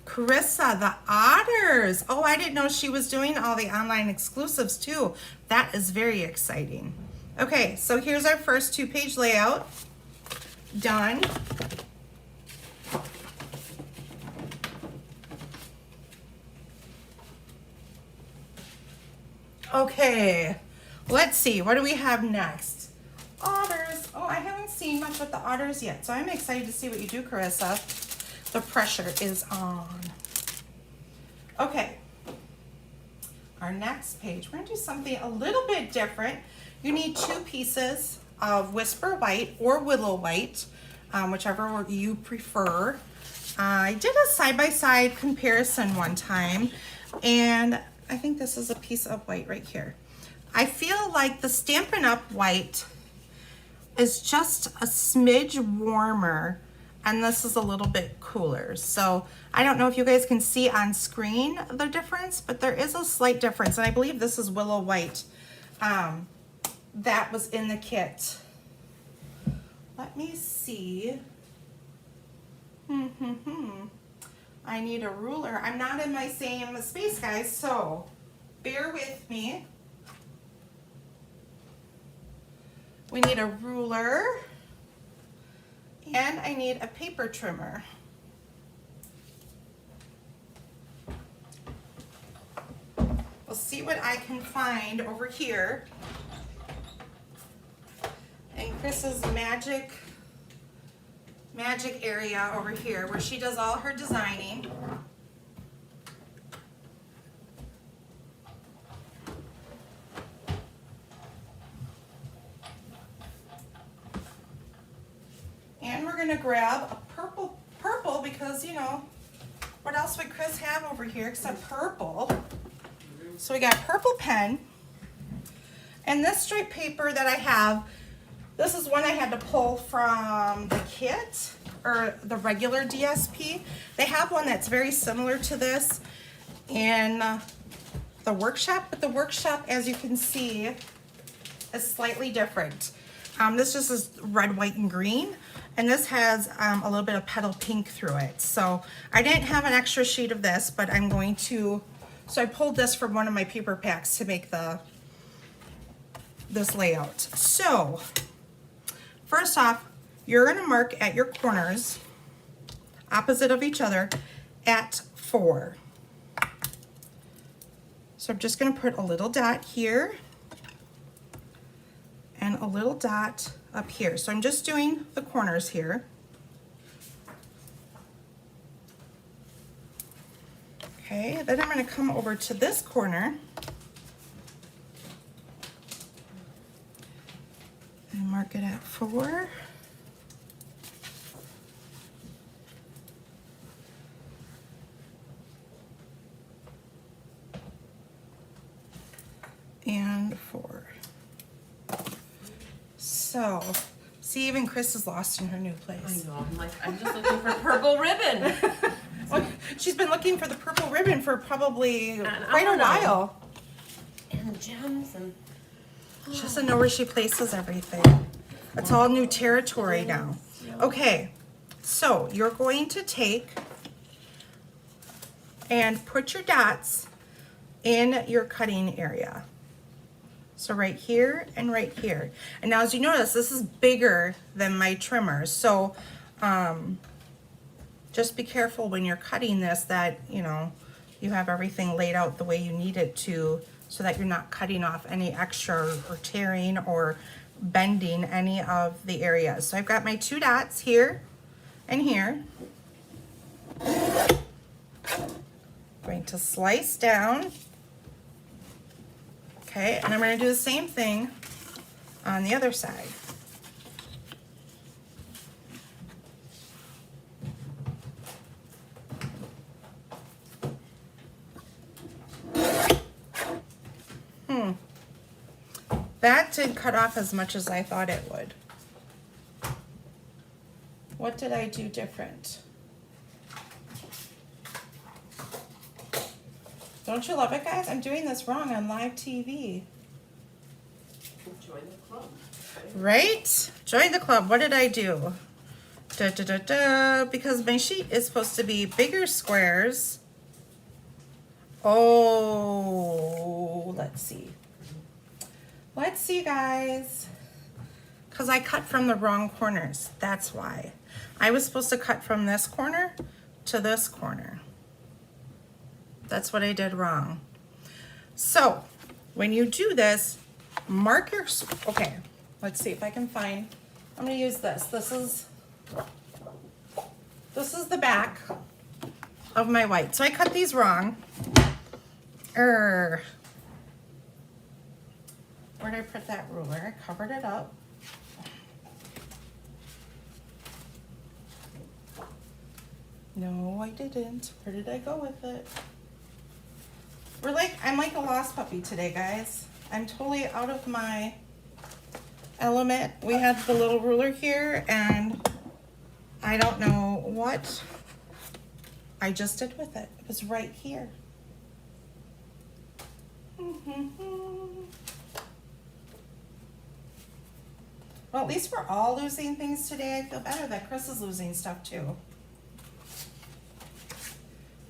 S1: Carissa, the otters. Oh, I didn't know she was doing all the online exclusives too. That is very exciting. Okay, so here's our first 2-page layout. Done. Okay, let's see, what do we have next? Otters. Oh, I haven't seen much with the otters yet, so I'm excited to see what you do, Carissa. The pressure is on. Okay, our next page, we're gonna do something a little bit different. You need 2 pieces of Whisper White or Willow White, whichever you prefer. I did a side-by-side comparison one time, and I think this is a piece of white right here. I feel like the Stampin' Up! White is just a smidge warmer and this is a little bit cooler. So I don't know if you guys can see on screen the difference, but there is a slight difference. And I believe this is Willow White that was in the kit. Let me see. I need a ruler. I'm not in my same space, guys, so bear with me. We need a ruler, and I need a paper trimmer. We'll see what I can find over here in Chris's magic area over here where she does all her designing. we're gonna grab a purple because, you know, what else would Chris have over here except purple? So we got purple pen. And this striped paper that I have, this is one I had to pull from the kit, or the regular DSP. They have one that's very similar to this in the workshop, but the workshop, as you can see, is slightly different. This just is red, white, and green, and this has a little bit of petal pink through it. So I didn't have an extra sheet of this, but I'm going to, so I pulled this from one of my paper packs to make this layout. So first off, you're gonna mark at your corners, opposite of each other, at 4. So I'm just gonna put a little dot here and a little dot up here. So I'm just doing the corners here. Okay, then I'm gonna come over to this corner and mark it at 4. And 4. So, see, even Chris is lost in her new place.
S2: I know, I'm just looking for purple ribbon.
S1: Well, she's been looking for the purple ribbon for probably quite a while.
S2: And gems and...
S1: She doesn't know where she places everything. It's all new territory now. Okay, so you're going to take and put your dots in your cutting area. So right here and right here. And now as you notice, this is bigger than my trimmer. So just be careful when you're cutting this that, you know, you have everything laid out the way you need it to, so that you're not cutting off any extra or tearing or bending any of the areas. So I've got my 2 dots here and here. Going to slice down. Okay, and I'm going to do the same thing on the other side. That did cut off as much as I thought it would. What did I do different? Don't you love it, guys? I'm doing this wrong on live TV.
S2: Join the club.
S1: Right? Join the club. What did I do? Because my sheet is supposed to be bigger squares. Oh, let's see. Let's see, guys. Because I cut from the wrong corners. That's why. I was supposed to cut from this corner to this corner. That's what I did wrong. So when you do this, mark your, okay, let's see if I can find, I'm gonna use this. This is the back of my white. So I cut these wrong. Where did I put that ruler? I covered it up. No, I didn't. Where did I go with it? I'm like a lost puppy today, guys. I'm totally out of my element. We had the little ruler here, and I don't know what I just did with it. It was right here. Well, at least we're all losing things today. I feel better that Chris is losing stuff too.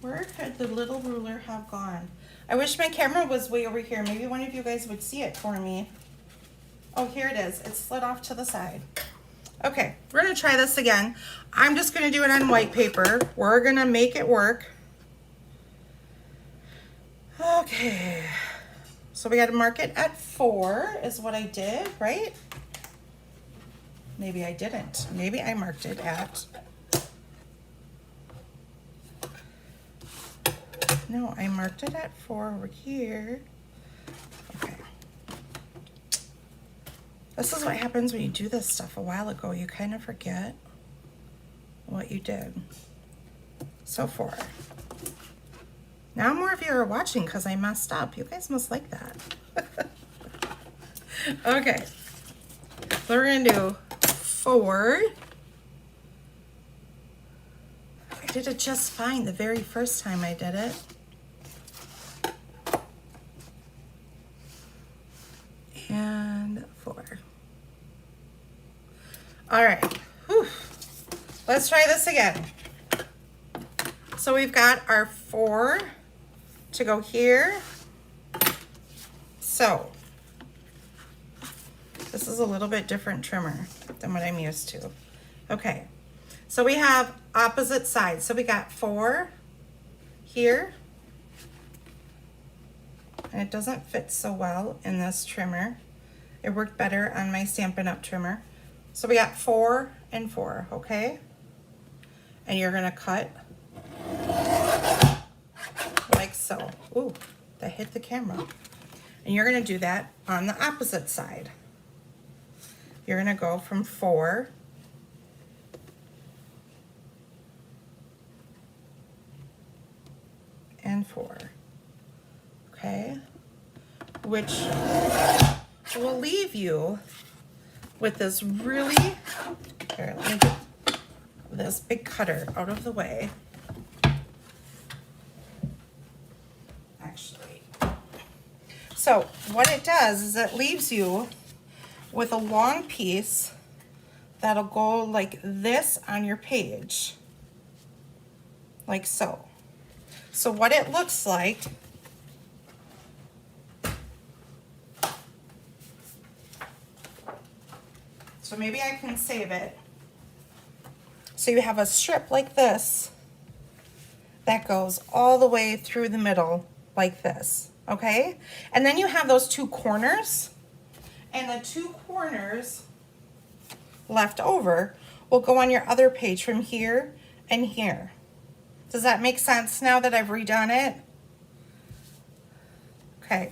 S1: Where could the little ruler have gone? I wish my camera was way over here. Maybe one of you guys would see it for me. Oh, here it is. It's slid off to the side. Okay, we're gonna try this again. I'm just gonna do it on white paper. We're gonna make it work. Okay, so we gotta mark it at 4 is what I did, right? Maybe I didn't. Maybe I marked it at, no, I marked it at 4 over here. Okay. This is what happens when you do this stuff a while ago. You kind of forget. what you did. So 4. Now more of you are watching because I messed up. You guys must like that. Okay, so we're gonna do 4. I did it just fine the very first time I did it. And 4. All right, whew. Let's try this again. So we've got our 4 to go here. So this is a little bit different trimmer than what I'm used to. Okay, so we have opposite sides. So we got 4 here. And it doesn't fit so well in this trimmer. It worked better on my Stampin' Up! Trimmer. So we got 4 and 4, okay? And you're gonna cut like so. Ooh, that hit the camera. And you're gonna do that on the opposite side. You're gonna go from 4 and 4, okay? Which will leave you with this really, here, let me get this big cutter out of the way. Actually, so what it does is it leaves you with a long piece that'll go like this on your page, like so. So what it looks like, so maybe I can save it. So you have a strip like this that goes all the way through the middle like this, okay? And then you have those 2 corners, and the 2 corners left over will go on your other page from here and here. Does that make sense now that I've redone it? Okay,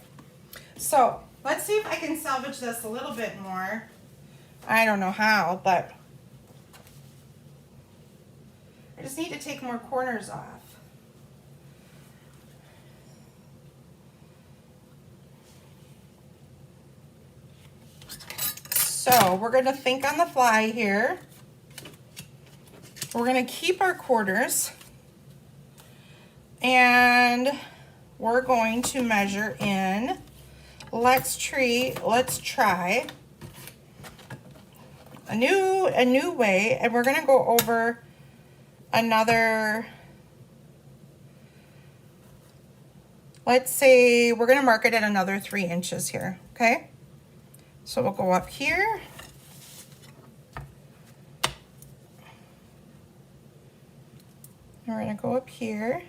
S1: so let's see if I can salvage this a little bit more. I don't know how, but I just need to take more corners off. So we're going to think on the fly here. We're going to keep our quarters, and we're going to measure in. Let's try a new way, and we're going to go over another. Let's say we're going to mark it at another 3 inches here, okay? So we'll go up here. And we're going to go up here.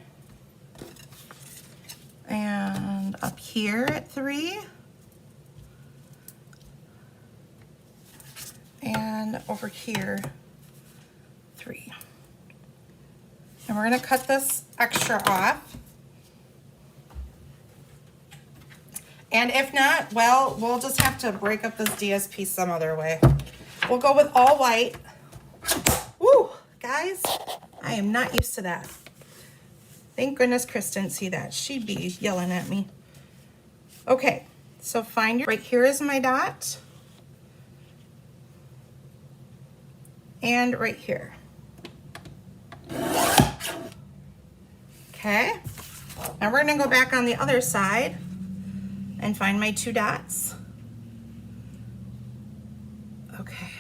S1: And up here at 3. And over here, 3. And we're going to cut this extra off. And if not, well, we'll just have to break up this DSP some other way. We'll go with all white. Woo, guys, I am not used to that. Thank goodness Chris didn't see that. She'd be yelling at me. Okay, so find your, right here is my dot. And right here. Okay, now we're gonna go back on the other side and find my 2 dots. Okay.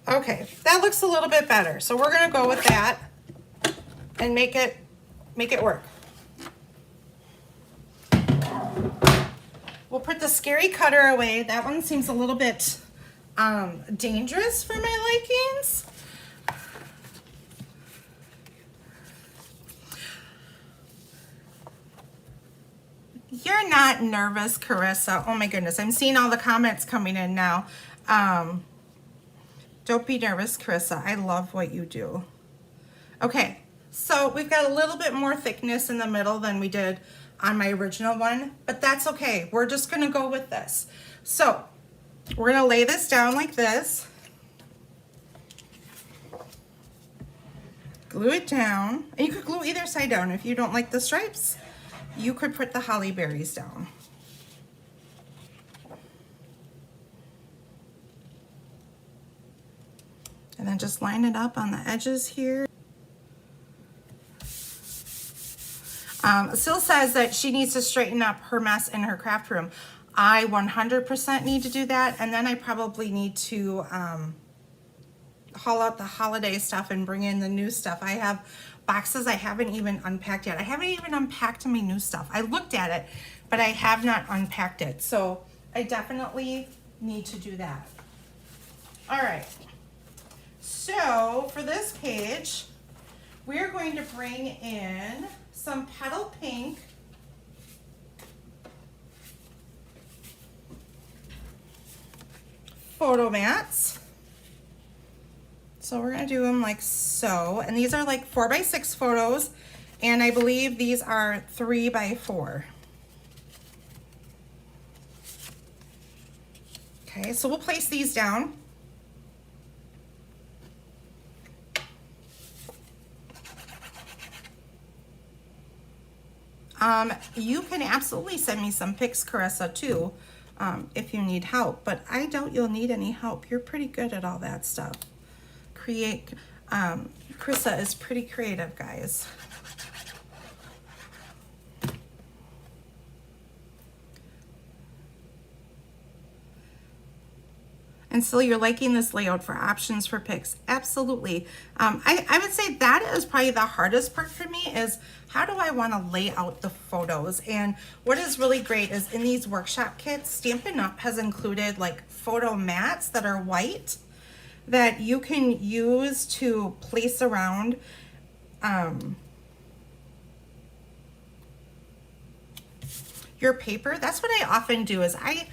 S1: Okay, that looks a little bit better. So we're gonna go with that and make it work. We'll put the scary cutter away. That one seems a little bit dangerous for my likings. You're not nervous, Carissa. Oh my goodness, I'm seeing all the comments coming in now. Don't be nervous, Carissa. I love what you do. Okay, so we've got a little bit more thickness in the middle than we did on my original one, but that's okay. We're just gonna go with this. So we're gonna lay this down like this. glue it down. And you could glue either side down. If you don't like the stripes, you could put the holly berries down. And then just line it up on the edges here. Sil says that she needs to straighten up her mess in her craft room. I 100% need to do that, and then I probably need to haul out the holiday stuff and bring in the new stuff. I have boxes I haven't even unpacked yet. I haven't even unpacked my new stuff. I looked at it, but I have not unpacked it. So I definitely need to do that. All right. So for this page, we're going to bring in some petal pink, photo mats. So we're gonna do them like so, and these are like 4x6 photos, and I believe these are 3x4. Okay, so we'll place these down. You can absolutely send me some pics, Carissa, too, if you need help, but I doubt you'll need any help. You're pretty good at all that stuff. Carissa is pretty creative, guys. And still, you're liking this layout for options for pics. Absolutely. I would say that is probably the hardest part for me, is how do I want to lay out the photos? And what is really great is in these workshop kits, Stampin' Up! Has included like photo mats that are white that you can use to place around your paper. That's what I often do, is I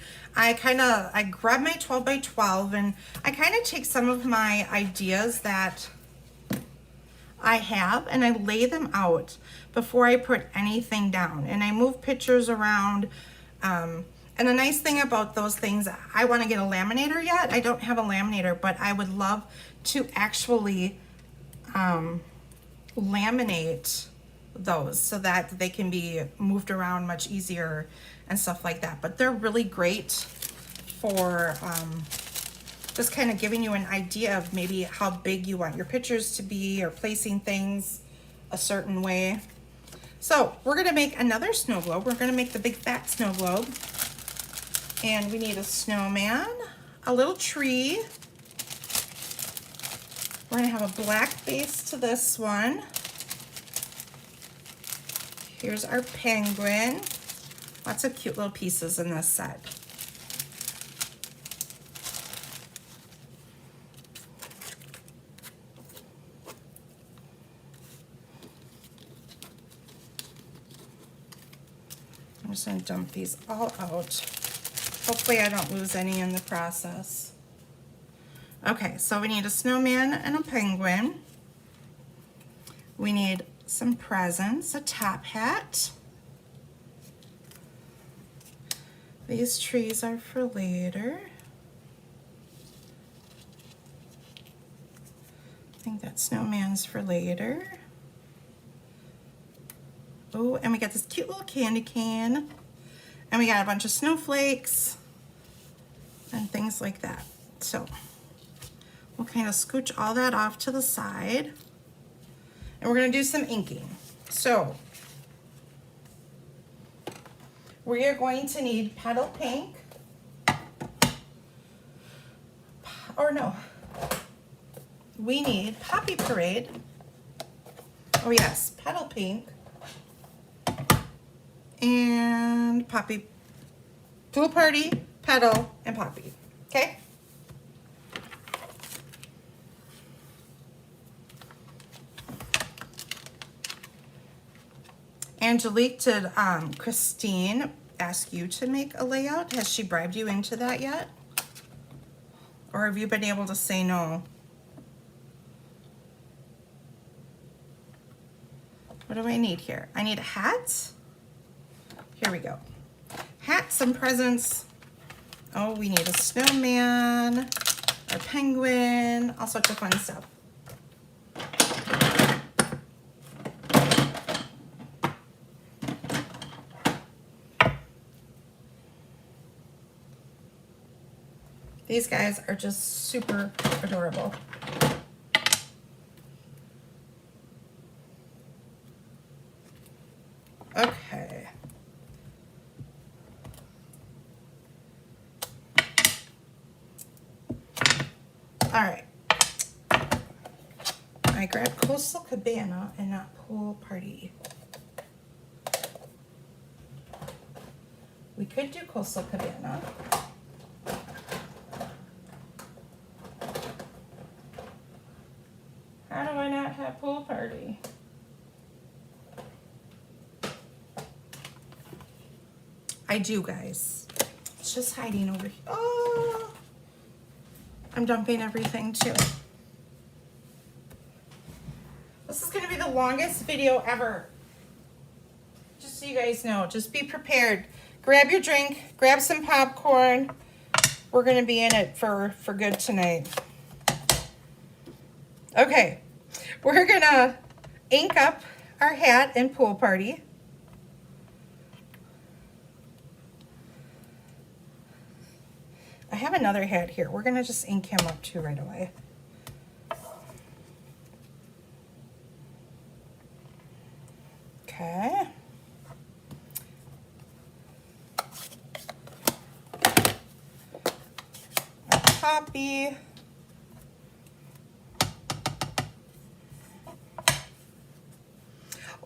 S1: grab my 12x12 and I kind of take some of my ideas that I have and I lay them out before I put anything down, and I move pictures around. And the nice thing about those things, I want to get a laminator yet. I don't have a laminator, but I would love to actually laminate those so that they can be moved around much easier and stuff like that. But they're really great for just kind of giving you an idea of maybe how big you want your pictures to be, or placing things a certain way. So we're gonna make another snow globe. We're gonna make the big fat snow globe. And we need a snowman, a little tree. We're gonna have a black base to this one. Here's our penguin. Lots of cute little pieces in this set. I'm just gonna dump these all out. Hopefully I don't lose any in the process. Okay, so we need a snowman and a penguin. We need some presents, a top hat. These trees are for later. I think that snowman's for later. Oh, and we got this cute little candy can. And we got a bunch of snowflakes and things like that. So we'll kind of scooch all that off to the side. And we're gonna do some inking. So we are going to need petal pink, or no, we need Poppy Parade. Oh yes, petal pink and Poppy, Pool Party, Petal, and Poppy, okay? Angelique, did Christine ask you to make a layout? Has she bribed you into that yet? Or have you been able to say no? What do I need here? I need a hat. Here we go. Hat, some presents. Oh, we need a snowman, a penguin, all sorts of fun stuff. These guys are just super adorable. Okay. All right. I grabbed Coastal Cabana and not Pool Party. We could do Coastal Cabana. How do I not have Pool Party? I do, guys. It's just hiding over here. Oh! I'm dumping everything too. This is gonna be the longest video ever. Just so you guys know, just be prepared. Grab your drink, grab some popcorn. We're gonna be in it for good tonight. Okay, we're gonna ink up our hat and Pool Party. I have another hat here. We're gonna just ink him up too right away. Okay. Our copy.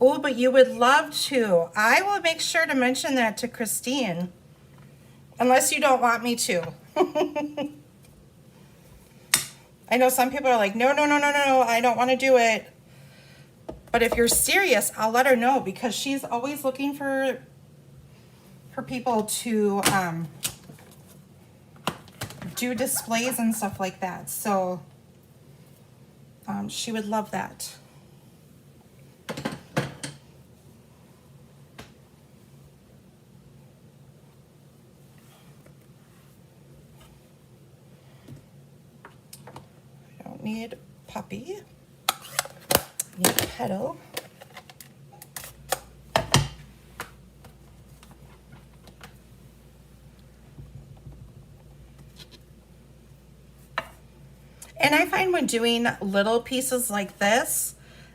S1: Oh, but you would love to. I will make sure to mention that to Christine. Unless you don't want me to. I know some people are like, no, I don't want to do it. But if you're serious, I'll let her know, because she's always looking for people to do displays and stuff like that. So she would love that. Need puppy, need petal, and I find when doing little pieces like this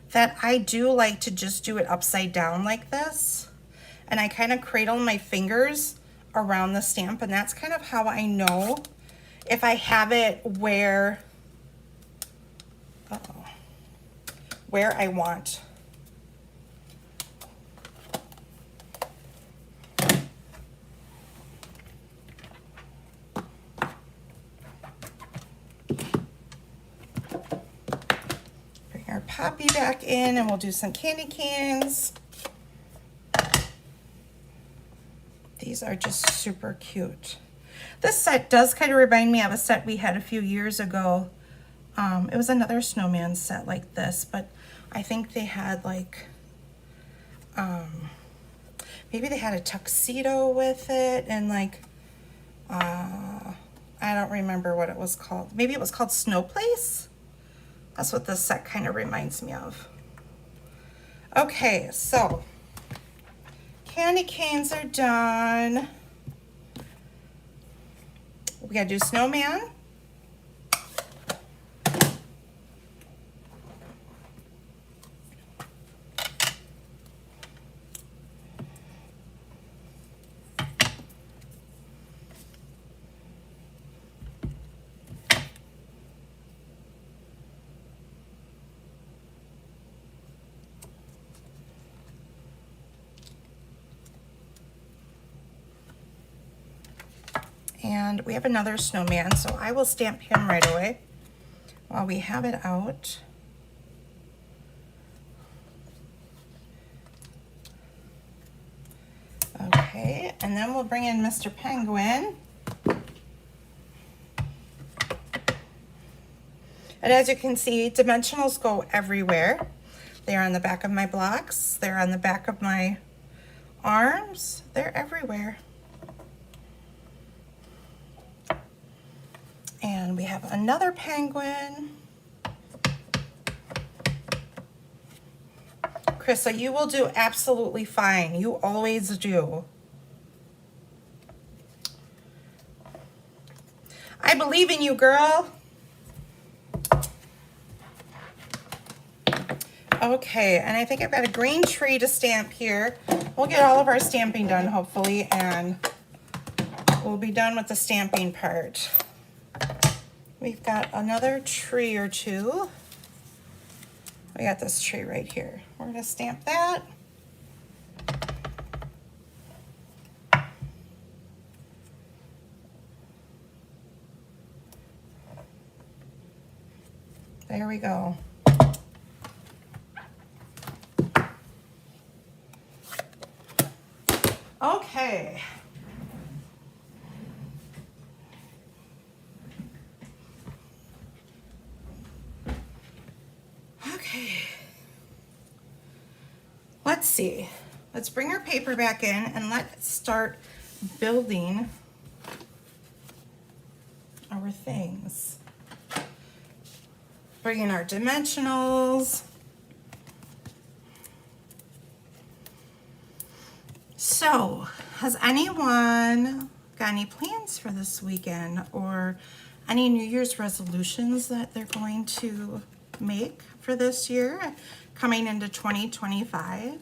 S1: that I do like to just do it upside down like this, and I kind of cradle my fingers around the stamp, and that's kind of how I know if I have it where I want. Bring our poppy back in and we'll do some candy canes. These are just super cute. This set does kind of remind me of a set we had a few years ago. It was another snowman set like this, but I think they had like, maybe they had a tuxedo with it, and like, I don't remember what it was called. Maybe it was called Snow Place. That's what this set kind of reminds me of. Okay, so candy canes are done. We gotta do snowman. And we have another snowman, so I will stamp him right away while we have it out. Okay, and then we'll bring in Mr. Penguin. And as you can see, dimensionals go everywhere. They're on the back of my blocks, they're on the back of my arms, they're everywhere. And we have another penguin. Krista, you will do absolutely fine. You always do. I believe in you, girl. Okay, and I think I've got a green tree to stamp here. We'll get all of our stamping done, hopefully, and we'll be done with the stamping part. We've got another tree or two. We got this tree right here. We're gonna stamp that. There we go. Okay. Okay. Let's see. Let's bring our paper back in and let's start building our things. Bring in our dimensionals. So, has anyone got any plans for this weekend or any New Year's resolutions that they're going to make for this year coming into 2025?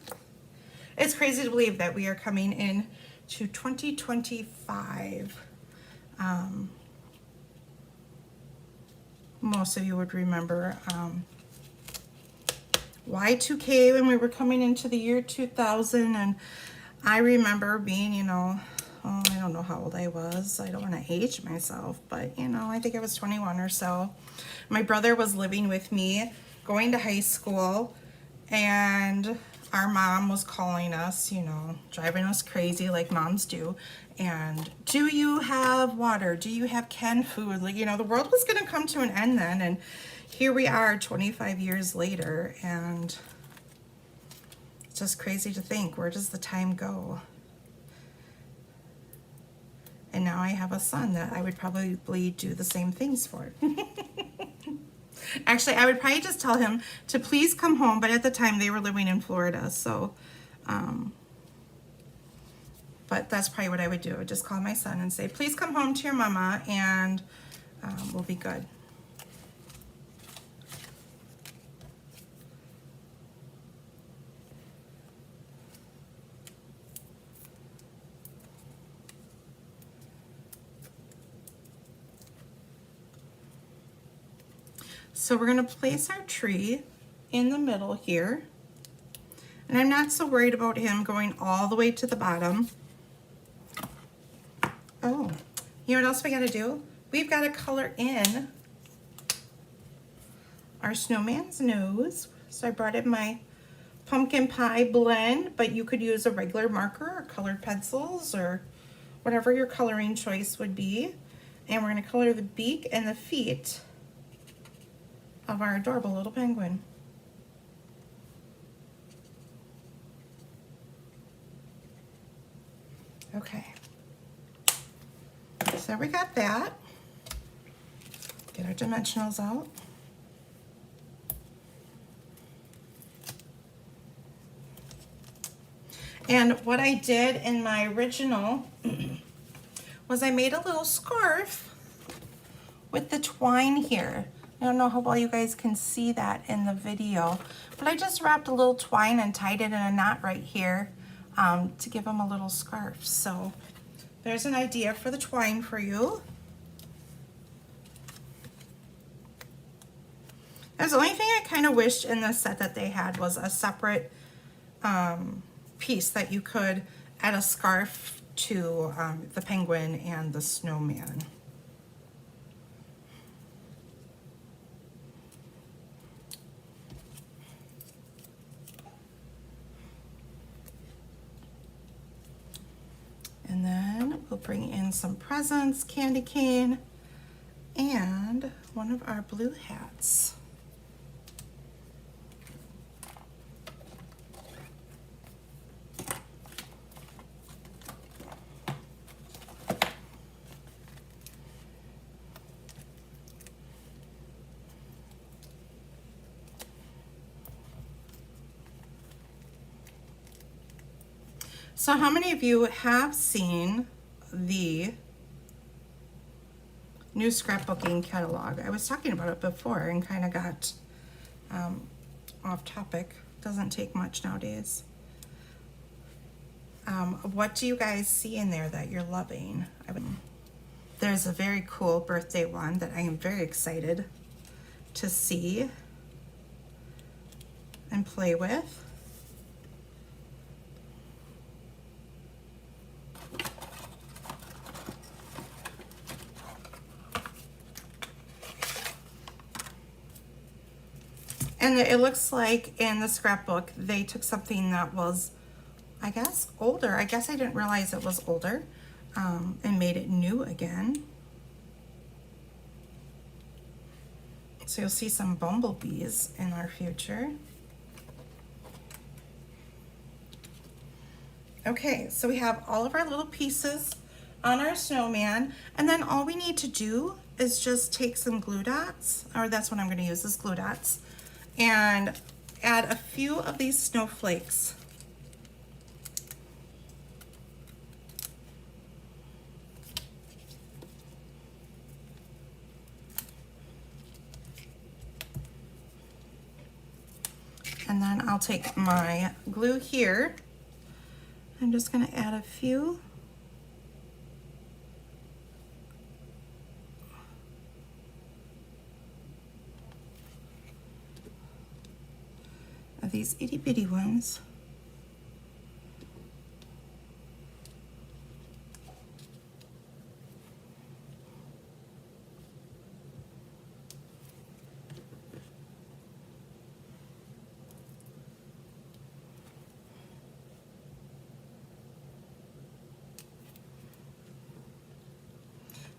S1: It's crazy to believe that we are coming in to 2025. Most of you would remember Y2K when we were coming into the year 2000, and I remember being, you know, oh, I don't know how old I was. I don't want to age myself, but, you know, I think I was 21 or so. My brother was living with me, going to high school, and our mom was calling us, you know, driving us crazy like moms do. And do you have water? Do you have canned food? Like, you know, the world was going to come to an end then. And here we are 25 years later, and it's just crazy to think, where does the time go? And now I have a son that I would probably do the same things for. Actually, I would probably just tell him to please come home, but at the time they were living in Florida, so, but that's probably what I would do. I would just call my son and say, please come home to your mama, and we'll be good. So we're going to place our tree in the middle here. And I'm not so worried about him going all the way to the bottom. Oh, you know what else we got to do? We've got to color in our snowman's nose. So I brought in my pumpkin pie blend, but you could use a regular marker or colored pencils or whatever your coloring choice would be. And we're going to color the beak and the feet of our adorable little penguin. Okay, so we got that. Get our dimensionals out. And what I did in my original was I made a little scarf with the twine here. I don't know how well you guys can see that in the video, but I just wrapped a little twine and tied it in a knot right here to give them a little scarf. So there's an idea for the twine for you. That's the only thing I kind of wished in this set that they had was a separate piece that you could add a scarf to the penguin and the snowman. And then we'll bring in some presents, candy cane, and one of our blue hats. So how many of you have seen the new scrapbooking catalog. I was talking about it before and kind of got off topic. Doesn't take much nowadays. What do you guys see in there that you're loving? There's a very cool birthday one that I am very excited to see and play with. And it looks like in the scrapbook, they took something that was, I guess, older. I guess I didn't realize it was older, and made it new again. So you'll see some bumblebees in our future. Okay, so we have all of our little pieces on our snowman, and then all we need to do is just take some glue dots, or that's what I'm going to use, is glue dots, and add a few of these snowflakes. And then I'll take my glue here. I'm just going to add a few. Of these itty bitty ones.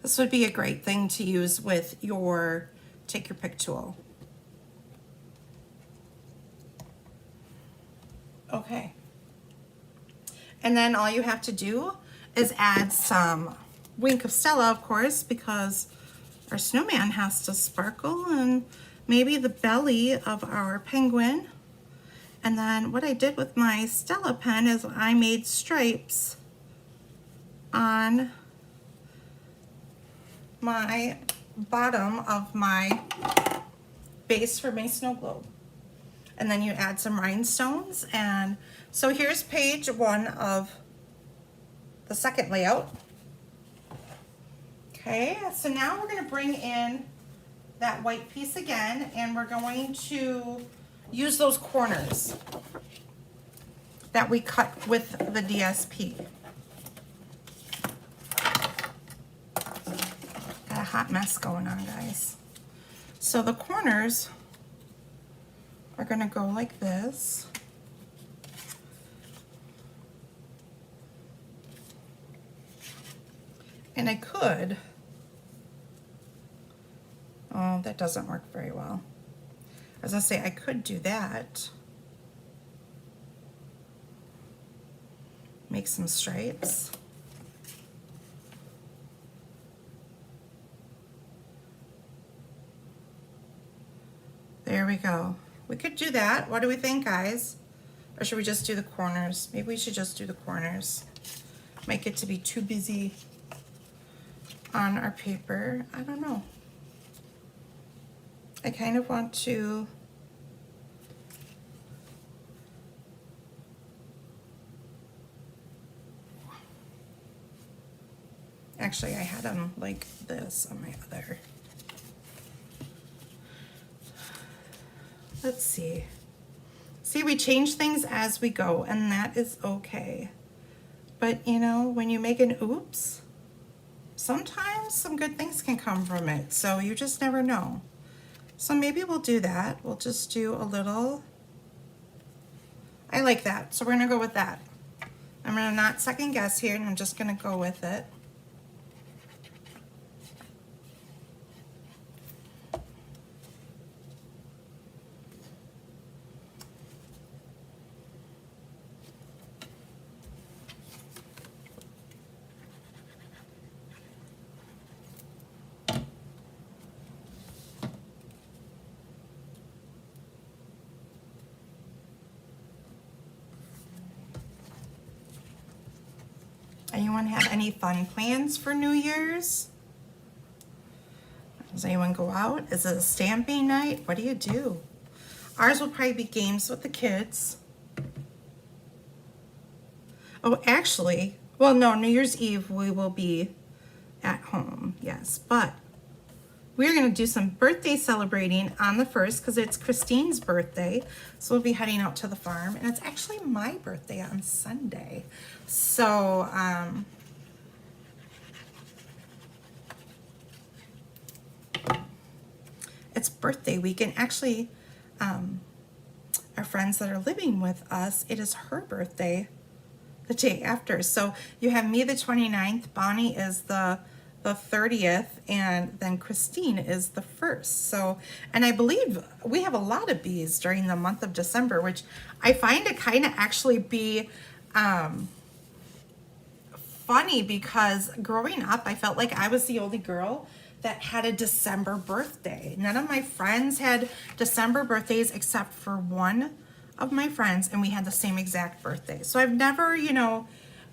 S1: This would be a great thing to use with your take your pick tool. Okay. And then all you have to do is add some Wink of Stella, of course, because our snowman has to sparkle, and maybe the belly of our penguin. And then what I did with my Stella pen is I made stripes on my bottom of my base for my snow globe. And then you add some rhinestones. And so here's page 1 of the second layout. Okay, so now we're going to bring in that white piece again, and we're going to use those corners that we cut with the DSP. Got a hot mess going on, guys. So the corners are going to go like this. And I could, oh, that doesn't work very well. As I say, I could do that. Make some stripes. There we go. We could do that. What do we think, guys? Or should we just do the corners? Maybe we should just do the corners. Might get to be too busy on our paper. I don't know. I kind of want to actually, I had them like this on my other. Let's see. See, we change things as we go, and that is okay. But you know, when you make an oops, sometimes some good things can come from it, so you just never know. So maybe we'll do that. We'll just do a little, I like that, so we're gonna go with that. I'm gonna not second guess here, and I'm just gonna go with it. Anyone have any fun plans for New Year's? Does anyone go out? Is it a stamping night? What do you do? Ours will probably be games with the kids. Oh, actually, well, no, New Year's Eve we will be at home, yes. But we're going to do some birthday celebrating on the 1st because it's Christine's birthday. So we'll be heading out to the farm. And it's actually my birthday on Sunday. So, it's birthday week. And actually, our friends that are living with us, it is her birthday the day after. So you have me the 29th, Bonnie is the 30th, and then Christine is the 1st. So, and I believe we have a lot of bees during the month of December, which I find to kind of actually be funny because growing up, I felt like I was the only girl that had a December birthday. None of my friends had December birthdays except for one of my friends, and we had the same exact birthday. So I've never, you know,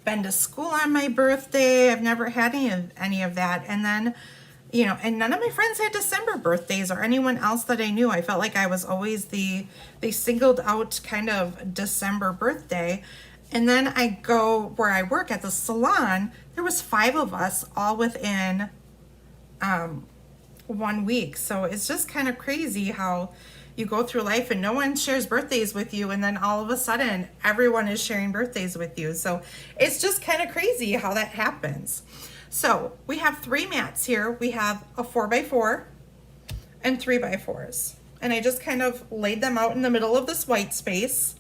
S1: been to school on my birthday. I've never had any of that. And then, you know, and none of my friends had December birthdays or anyone else that I knew. I felt like I was always they singled out kind of December birthday. And then I go where I work at the salon, there was 5 of us all within 1 week. So it's just kind of crazy how you go through life and no one shares birthdays with you, and then all of a sudden everyone is sharing birthdays with you. So it's just kind of crazy how that happens. So we have 3 mats here. We have a 4x4 and 3x4s, and I just kind of laid them out in the middle of this white space.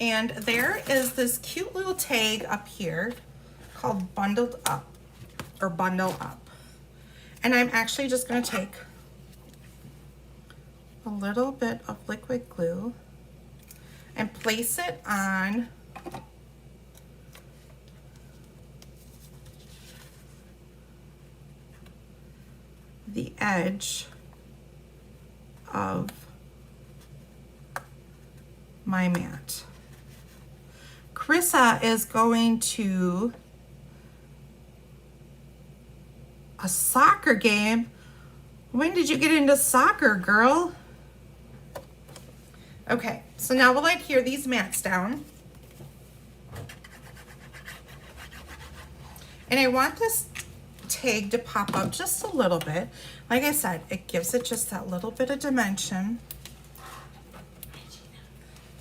S1: And there is this cute little tag up here called bundled up or bundle up. And I'm actually just going to take a little bit of liquid glue and place it on the edge of my mat. Carissa is going to a soccer game. When did you get into soccer, girl? Okay, so now we'll adhere these mats down. And I want this tag to pop up just a little bit. Like I said, it gives it just that little bit of dimension.
S2: Hi, Gina.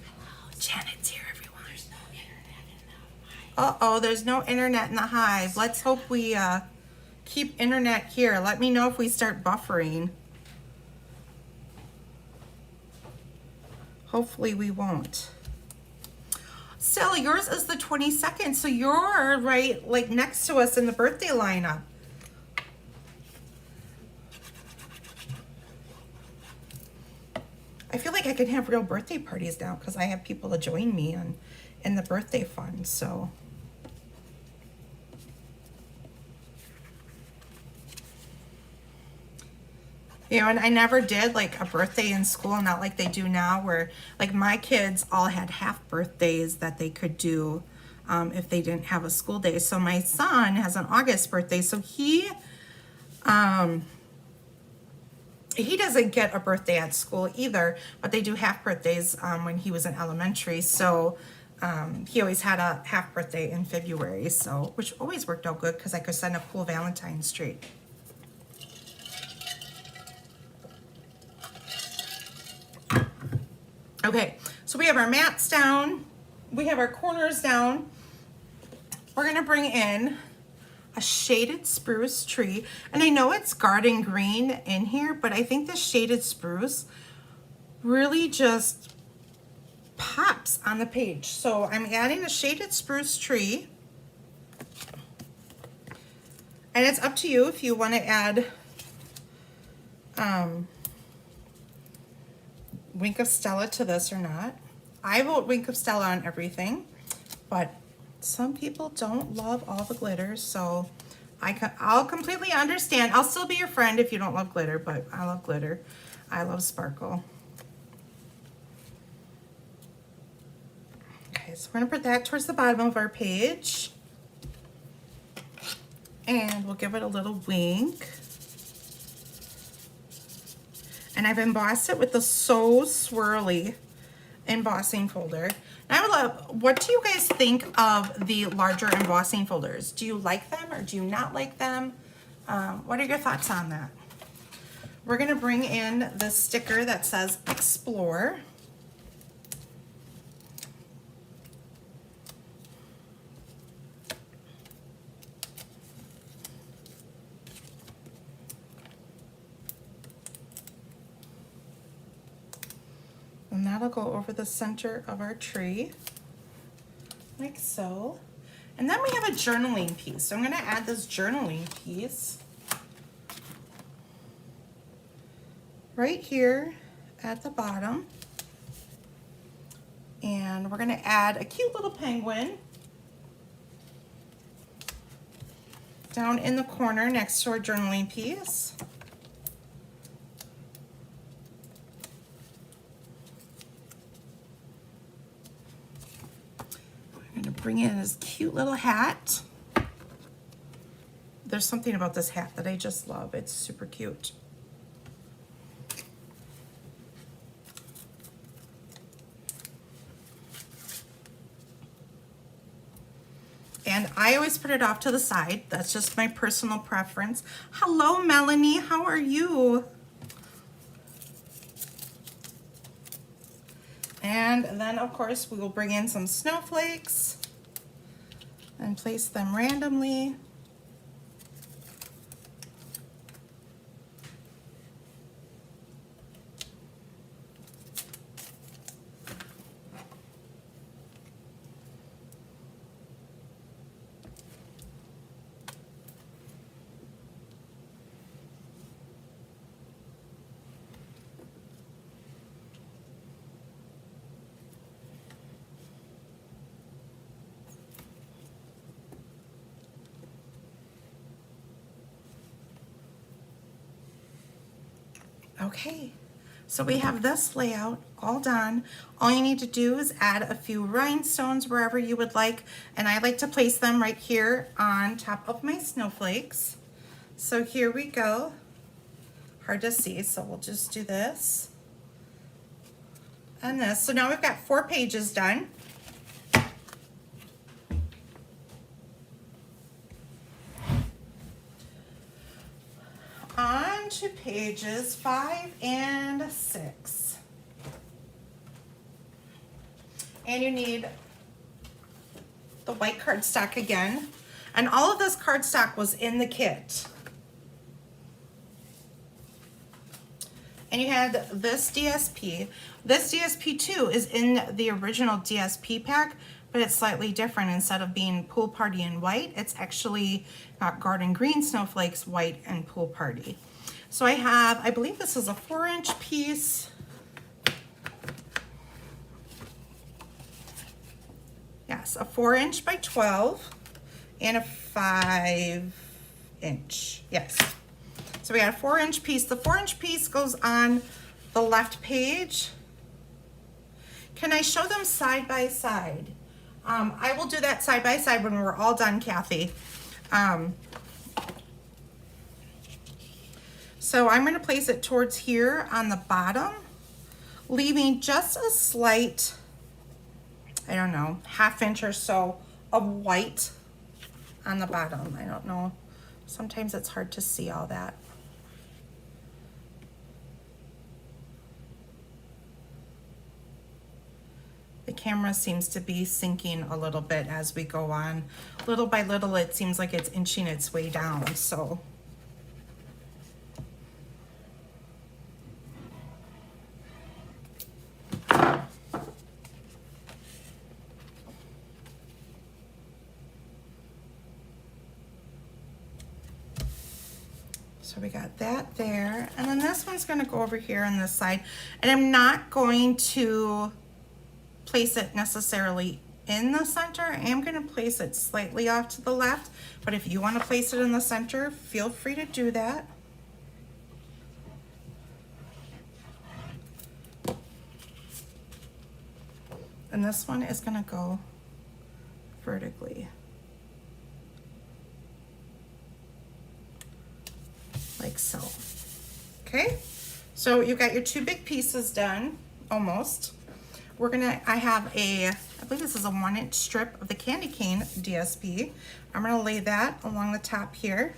S2: Hello.
S1: Janet's here, everyone.
S2: There's no internet in the hive.
S1: Uh-oh, there's no internet in the hive. Let's hope we keep internet here. Let me know if we start buffering. Hopefully we won't. Stella, yours is the 22nd, so you're right like next to us in the birthday lineup. I feel like I can have real birthday parties now because I have people to join me in the birthday fun, so. You know, and I never did like a birthday in school, not like they do now, where like my kids all had half birthdays that they could do if they didn't have a school day. So my son has an August birthday, so he doesn't get a birthday at school either, but they do half birthdays when he was in elementary. So he always had a half birthday in February, so which always worked out good because I could send a cool Valentine's tree. Okay, so we have our mats down, we have our corners down. We're gonna bring in a shaded spruce tree, and I know it's garden green in here, but I think the shaded spruce really just pops on the page. So I'm adding a shaded spruce tree, and it's up to you if you want to add Wink of Stella to this or not. I vote Wink of Stella on everything, but some people don't love all the glitter, so I'll completely understand. I'll still be your friend if you don't love glitter, but I love glitter. I love sparkle. Okay, so we're gonna put that towards the bottom of our page, and we'll give it a little wink. And I've embossed it with the So Swirly embossing folder. And I would love, what do you guys think of the larger embossing folders? Do you like them or do you not like them? What are your thoughts on that? We're gonna bring in the sticker that says Explore. And that'll go over the center of our tree, like so. And then we have a journaling piece. So I'm gonna add this journaling piece right here at the bottom. And we're gonna add a cute little penguin down in the corner next to our journaling piece. I'm gonna bring in this cute little hat. There's something about this hat that I just love. It's super cute. And I always put it off to the side. That's just my personal preference. Hello, Melanie, how are you? And then, of course, we will bring in some snowflakes and place them randomly. Okay, so we have this layout all done. All you need to do is add a few rhinestones wherever you would like, and I like to place them right here on top of my snowflakes. So here we go. Hard to see, so we'll just do this and this. So now we've got 4 pages done. On to pages 5 and 6. And you need the white cardstock again. And all of this cardstock was in the kit. And you had this DSP. This DSP too is in the original DSP pack, but it's slightly different. Instead of being Pool Party in white, it's actually got Garden Green Snowflakes, white, and Pool Party. So I have, I believe this is a 4-inch piece. Yes, a 4-inch by 12 and a 5-inch, yes. So we got a 4-inch piece. The 4-inch piece goes on the left page. Can I show them side by side? I will do that side by side when we're all done, Kathy. So I'm going to place it towards here on the bottom, leaving just a slight, I don't know, 1/2 inch or so of white on the bottom. I don't know. Sometimes it's hard to see all that. The camera seems to be sinking a little bit as we go on. Little by little, it seems like it's inching its way down, so. So we got that there, and then this one's gonna go over here on this side, and I'm not going to place it necessarily in the center. I am going to place it slightly off to the left, but if you want to place it in the center, feel free to do that. And this one is going to go vertically, like so. Okay, So you've got your 2 big pieces done, almost. I have I believe this is a 1-inch strip of the candy cane DSP. I'm gonna lay that along the top here.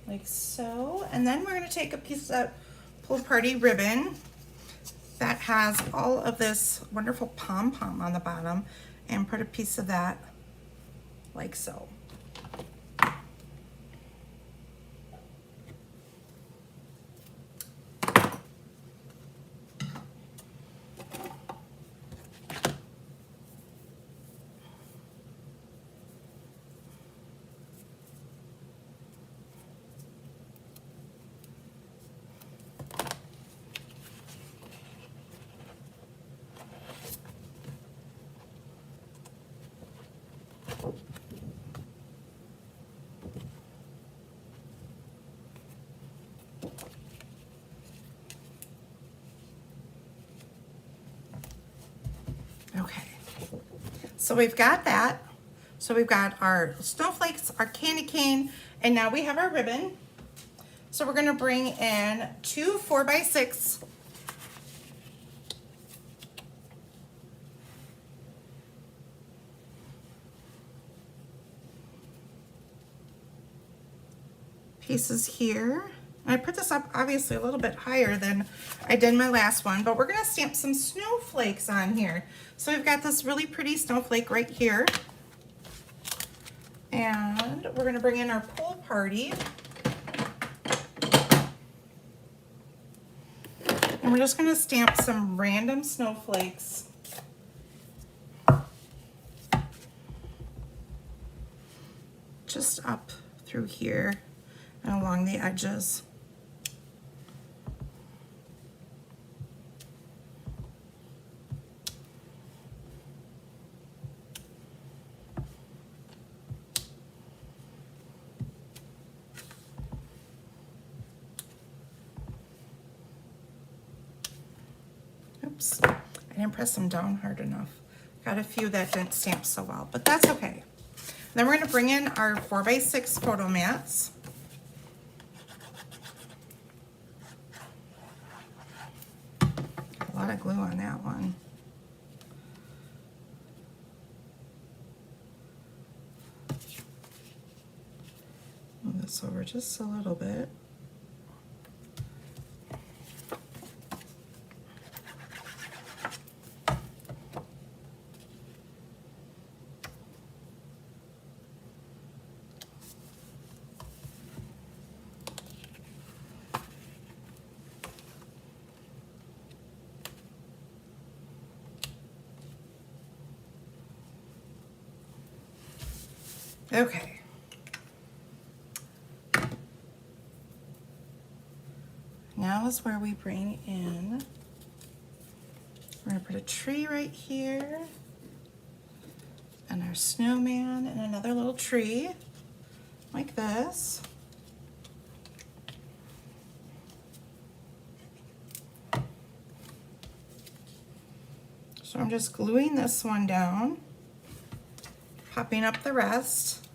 S1: Like so. And then we're gonna take a piece of Pool Party ribbon that has all of this wonderful pom-pom on the bottom and put a piece of that like so. Okay, so we've got that. So we've got our snowflakes, our candy cane, and now we have our ribbon. So we're gonna bring in 2 4x6 pieces here. And I put this up obviously a little bit higher than I did my last one, but we're gonna stamp some snowflakes on here. So we've got this really pretty snowflake right here. And we're gonna bring in our Pool Party. And we're just gonna stamp some random snowflakes. Just up through here and along the edges. Oops, I didn't press them down hard enough. Got a few that didn't stamp so well, but that's okay. Then we're gonna bring in our 4x6 photo mats. A lot of glue on that one. Move this over just a little bit. Okay. Now is where we bring in, we're gonna put a tree right here, and our snowman and another little tree, like this. So I'm just gluing this one down, popping up the rest.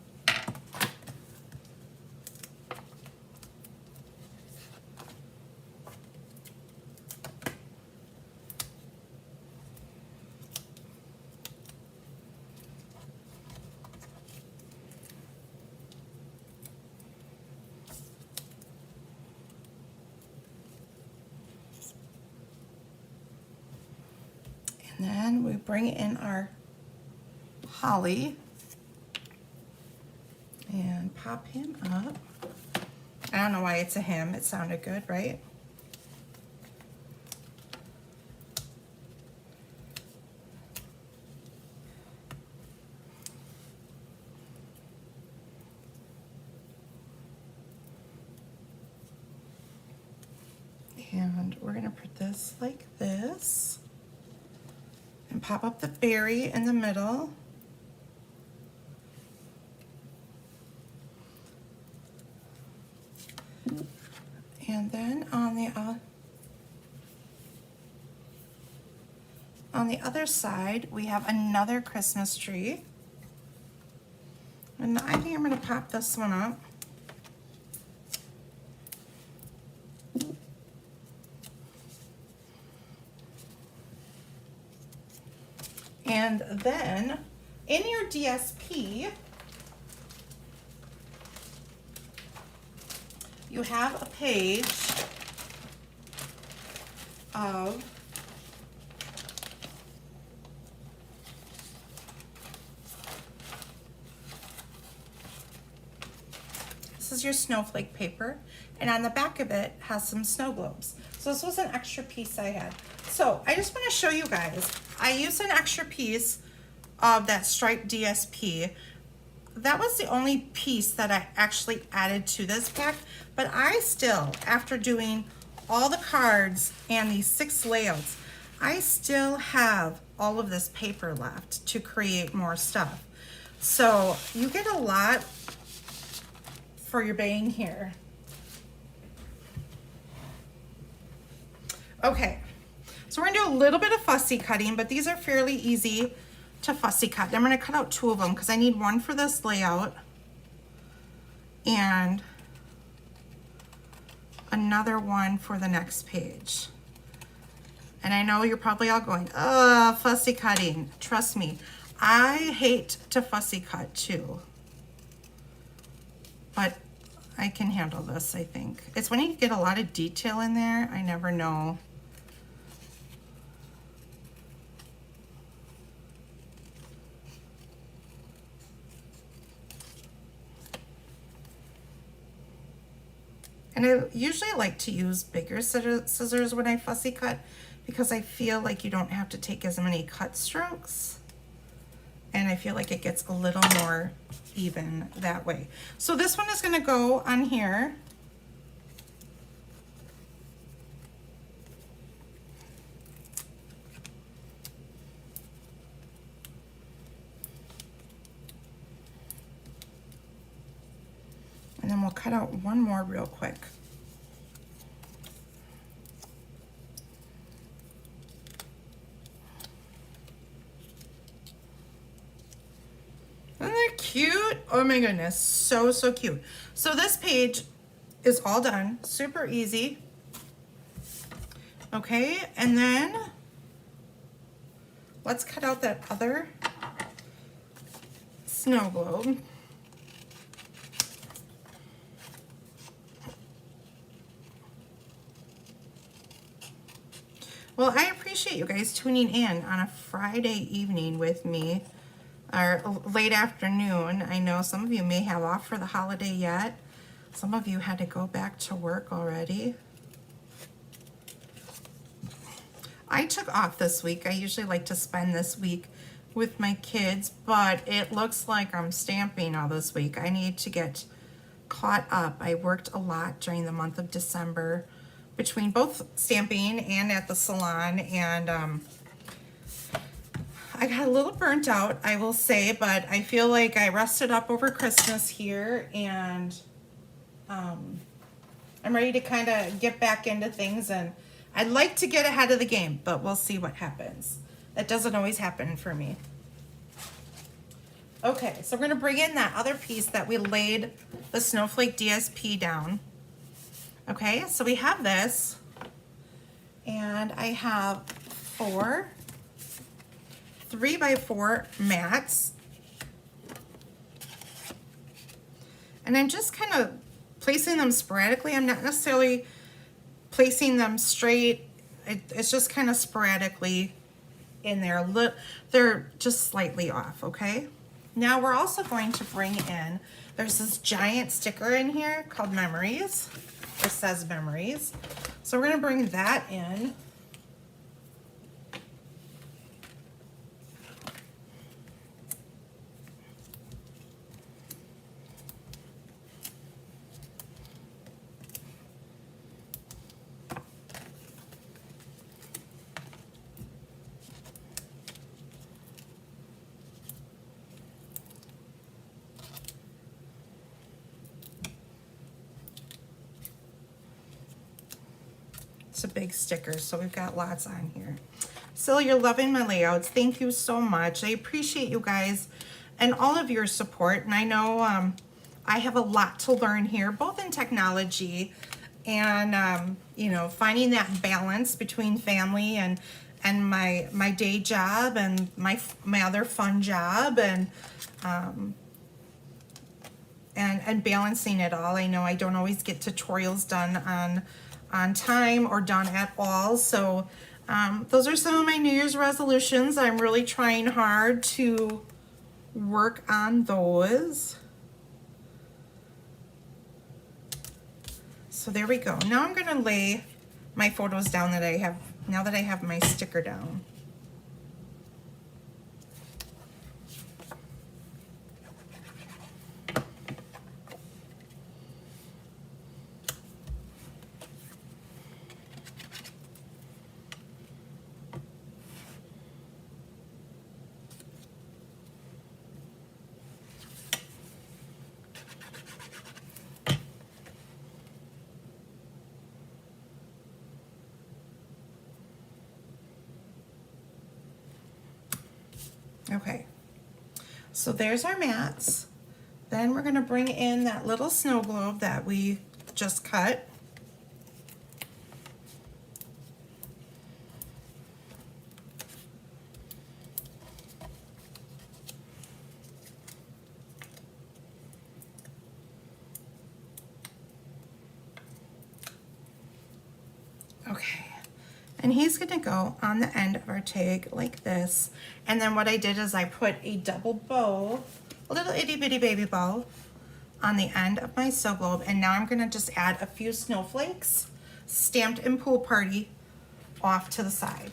S1: And then we bring in our holly and pop him up. I don't know why it's a him. It sounded good, right? And we're gonna put this like this and pop up the berry in the middle. And then on the On the other side, we have another Christmas tree. And I think I'm going to pop this one up. And then in your DSP, you have a page of this is your snowflake paper, and on the back of it has some snow globes. So this was an extra piece I had. So I just want to show you guys, I used an extra piece of that striped DSP. That was the only piece that I actually added to this pack, but I still, after doing all the cards and these 6 layouts, I still have all of this paper left to create more stuff. So you get a lot for your bang here. Okay, so we're gonna do a little bit of fussy cutting, but these are fairly easy to fussy cut. I'm gonna cut out 2 of them because I need one for this layout and another one for the next page. And I know you're probably all going, oh, fussy cutting. Trust me, I hate to fussy cut too. But I can handle this, I think. It's when you get a lot of detail in there, I never know. And I usually like to use bigger scissors when I fussy cut because I feel like you don't have to take as many cut strokes. And I feel like it gets a little more even that way. So this one is going to go on here. And then we'll cut out one more real quick. Isn't that cute? Oh my goodness, so, so cute. So this page is all done, super easy. Okay, and then let's cut out that other snow globe. Well, I appreciate you guys tuning in on a Friday evening with me, or late afternoon. I know some of you may have off for the holiday yet. Some of you had to go back to work already. I took off this week. I usually like to spend this week with my kids, but it looks like I'm stamping all this week. I need to get caught up. I worked a lot during the month of December between both stamping and at the salon, and I got a little burnt out, I will say, but I feel like I rested up over Christmas here, and I'm ready to kind of get back into things, and I'd like to get ahead of the game, but we'll see what happens. That doesn't always happen for me. Okay, so we're gonna bring in that other piece that we laid the snowflake DSP down. Okay, so we have this, and I have 4 3x4 mats, and I'm just kind of placing them sporadically. I'm not necessarily placing them straight. It's just kind of sporadically in there. They're just slightly off, okay? Now we're also going to bring in, there's this giant sticker in here called Memories. It says Memories. So we're going to bring that in. It's a big sticker, so we've got lots on here. Still, you're loving my layouts. Thank you so much. I appreciate you guys and all of your support. And I know I have a lot to learn here, both in technology and you know, finding that balance between family and my day job and my other fun job, and balancing it all. I know I don't always get tutorials done on time or done at all. So those are some of my New Year's resolutions. I'm really trying hard to work on those. So there we go. Now I'm gonna lay my photos down that I have, now that I have my sticker down. Okay, so there's our mats. Then we're gonna bring in that little snow globe that we just cut. Okay. And he's gonna go on the end of our tag like this. And then what I did is I put a double bow, a little itty bitty baby bow on the end of my snow globe. And now I'm gonna just add a few snowflakes, stamped in Pool Party, off to the side.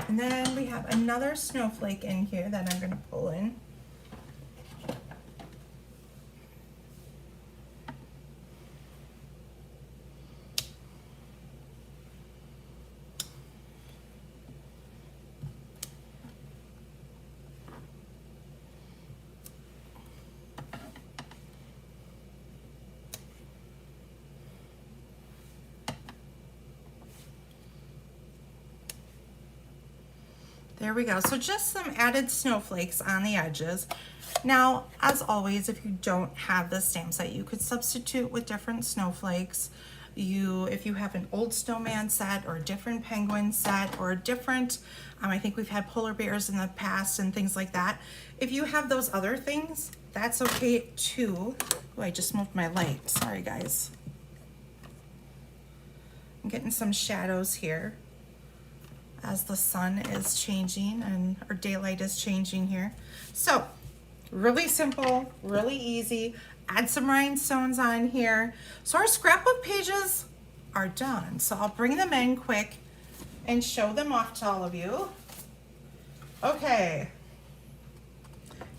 S1: And then we have another snowflake in here that I'm gonna pull in. There we go. So just some added snowflakes on the edges. Now, as always, if you don't have the stamp set, you could substitute with different snowflakes. If you have an old snowman set or a different penguin set or a different, I think we've had polar bears in the past and things like that. If you have those other things, that's okay too. Oh, I just moved my light. Sorry, guys. I'm getting some shadows here as the sun is changing and our daylight is changing here. So really simple, really easy. Add some rhinestones on here. So our scrapbook pages are done. So I'll bring them in quick and show them off to all of you. Okay,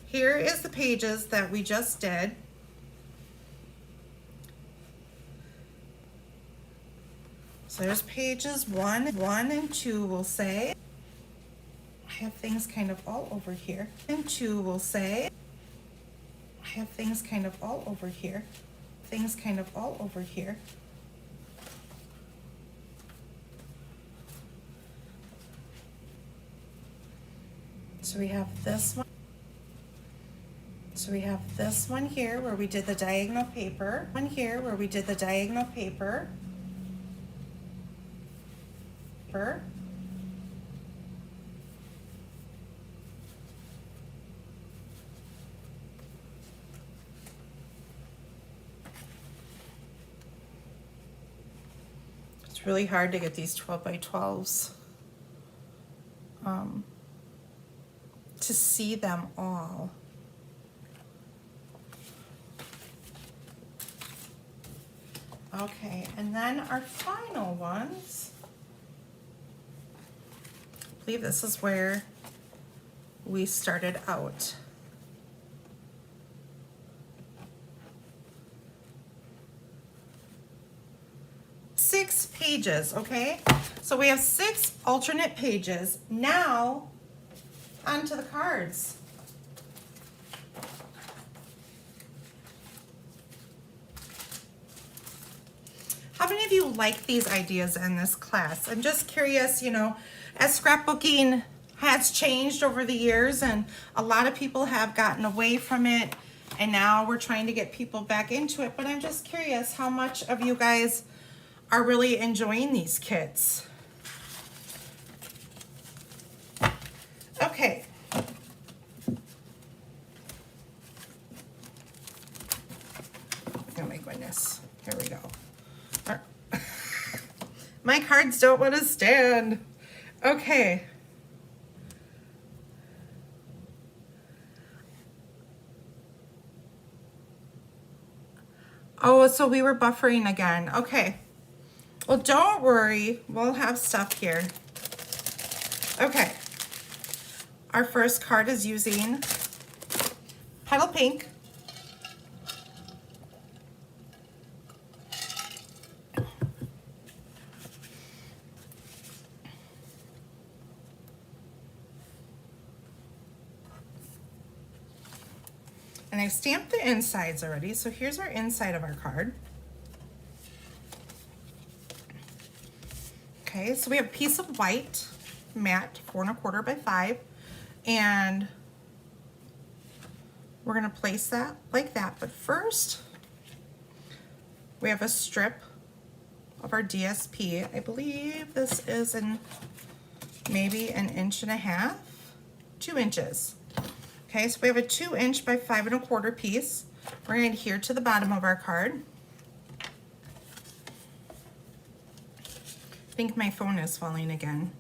S1: here is the pages that we just did. So there's pages one and 2 will say. I have things kind of all over here. And 2 will say. I have things kind of all over here. Things kind of all over here. So we have this one. So we have this one here where we did the diagonal paper. One here where we did the diagonal paper. It's really hard to get these 12 by 12s to see them all. Okay, and then our final ones. I believe this is where we started out. Six pages, okay? So we have 6 alternate pages. Now, onto the cards. How many of you like these ideas in this class? I'm just curious, you know, as scrapbooking has changed over the years and a lot of people have gotten away from it and now we're trying to get people back into it, but I'm just curious how much of you guys are really enjoying these kits. Okay. Oh my goodness, here we go. My cards don't want to stand. Okay. Oh, so we were buffering again. Okay. Well, don't worry. We'll have stuff here. Okay. Our first card is using Petal Pink. And I've stamped the insides already, so here's our inside of our card. Okay, so we have a piece of white, matte, 4 1/4 by 5, and we're gonna place that like that. But first, we have a strip of our DSP. I believe this is maybe 1.5 inches, 2 inches. Okay, so we have a 2 inch by 5 1/4 piece. We're going to adhere to the bottom of our card. I think my phone is falling again.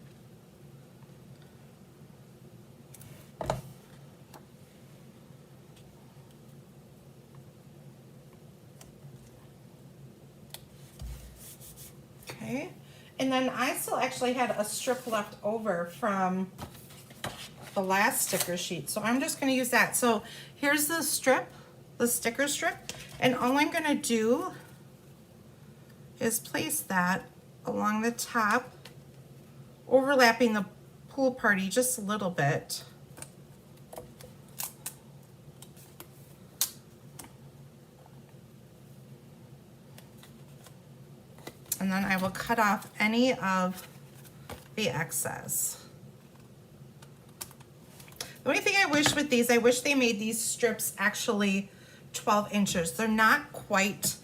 S1: Okay, and then I still actually had a strip left over from the last sticker sheet, so I'm just going to use that. So here's the strip, the sticker strip, and all I'm going to do is place that along the top, overlapping the pool party just a little bit. And then I will cut off any of the excess. The only thing I wish with these, I wish they made these strips actually 12 inches. They're not quite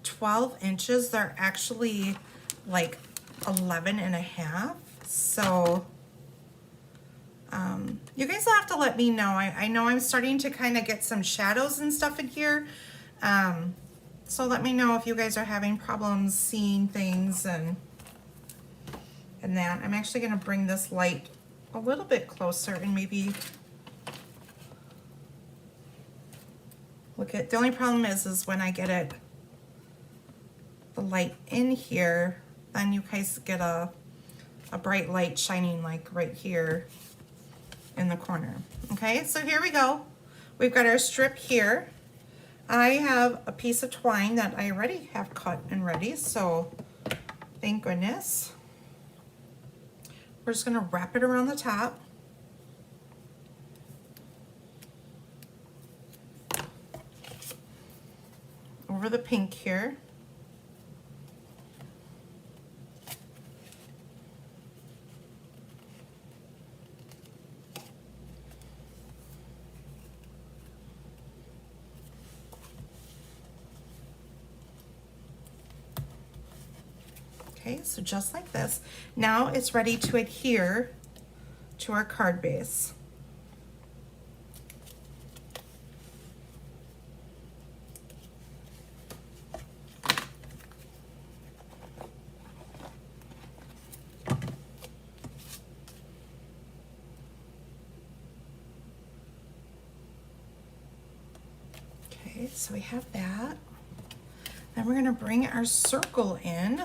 S1: 12 inches. They're actually like 11.5. So you guys will have to let me know. I know I'm starting to kind of get some shadows and stuff in here. So let me know if you guys are having problems seeing things and that. I'm actually going to bring this light a little bit closer and maybe look at, the only problem is when I get it, the light in here, then you guys get a bright light shining like right here in the corner. Okay, so here we go. We've got our strip here. I have a piece of twine that I already have cut and ready, so thank goodness. We're just gonna wrap it around the top. Over the pink here. Okay, so just like this. Now it's ready to adhere to our card base. Okay, so we have that. then we're gonna bring our circle in.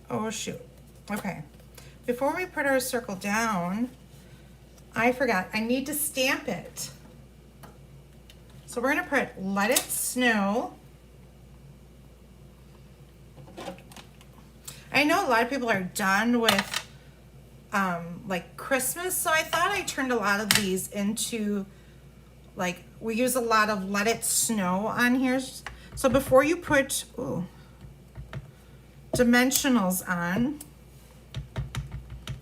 S1: Oh shoot, okay. Before we put our circle down, I forgot, I need to stamp it. So we're gonna put Let It Snow. I know a lot of people are done with like Christmas, so I thought I turned a lot of these into, like, we use a lot of Let It Snow on here. So before you put dimensionals on,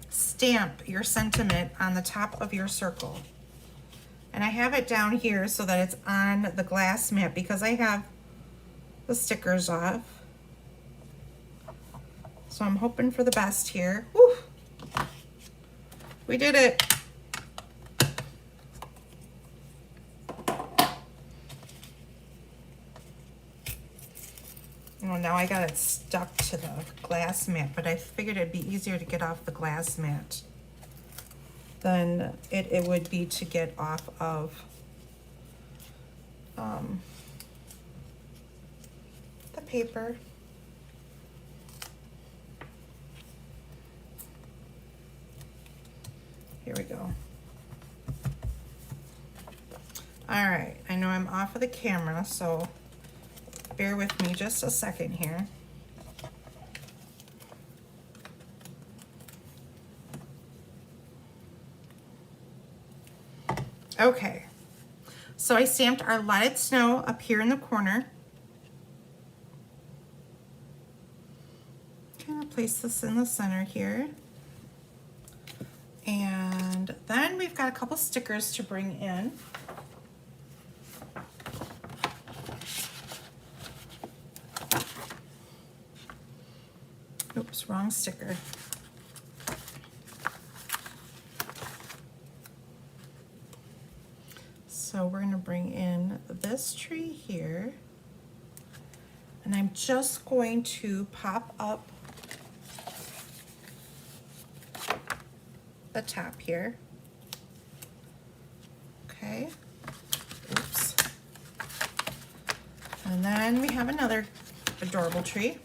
S1: stamp your sentiment on the top of your circle. And I have it down here so that it's on the glass mat because I have the stickers off. So I'm hoping for the best here. Woo! We did it. Oh, now I got it stuck to the glass mat, but I figured it'd be easier to get off the glass mat than it would be to get off of the paper. Here we go. All right, I know I'm off of the camera, so bear with me just a second here. Okay, so I stamped our Let It Snow up here in the corner. Kind of place this in the center here. And then we've got a couple stickers to bring in. Oops, wrong sticker. So we're gonna bring in this tree here. And I'm just going to pop up the top here. Okay. Oops. And then we have another adorable tree.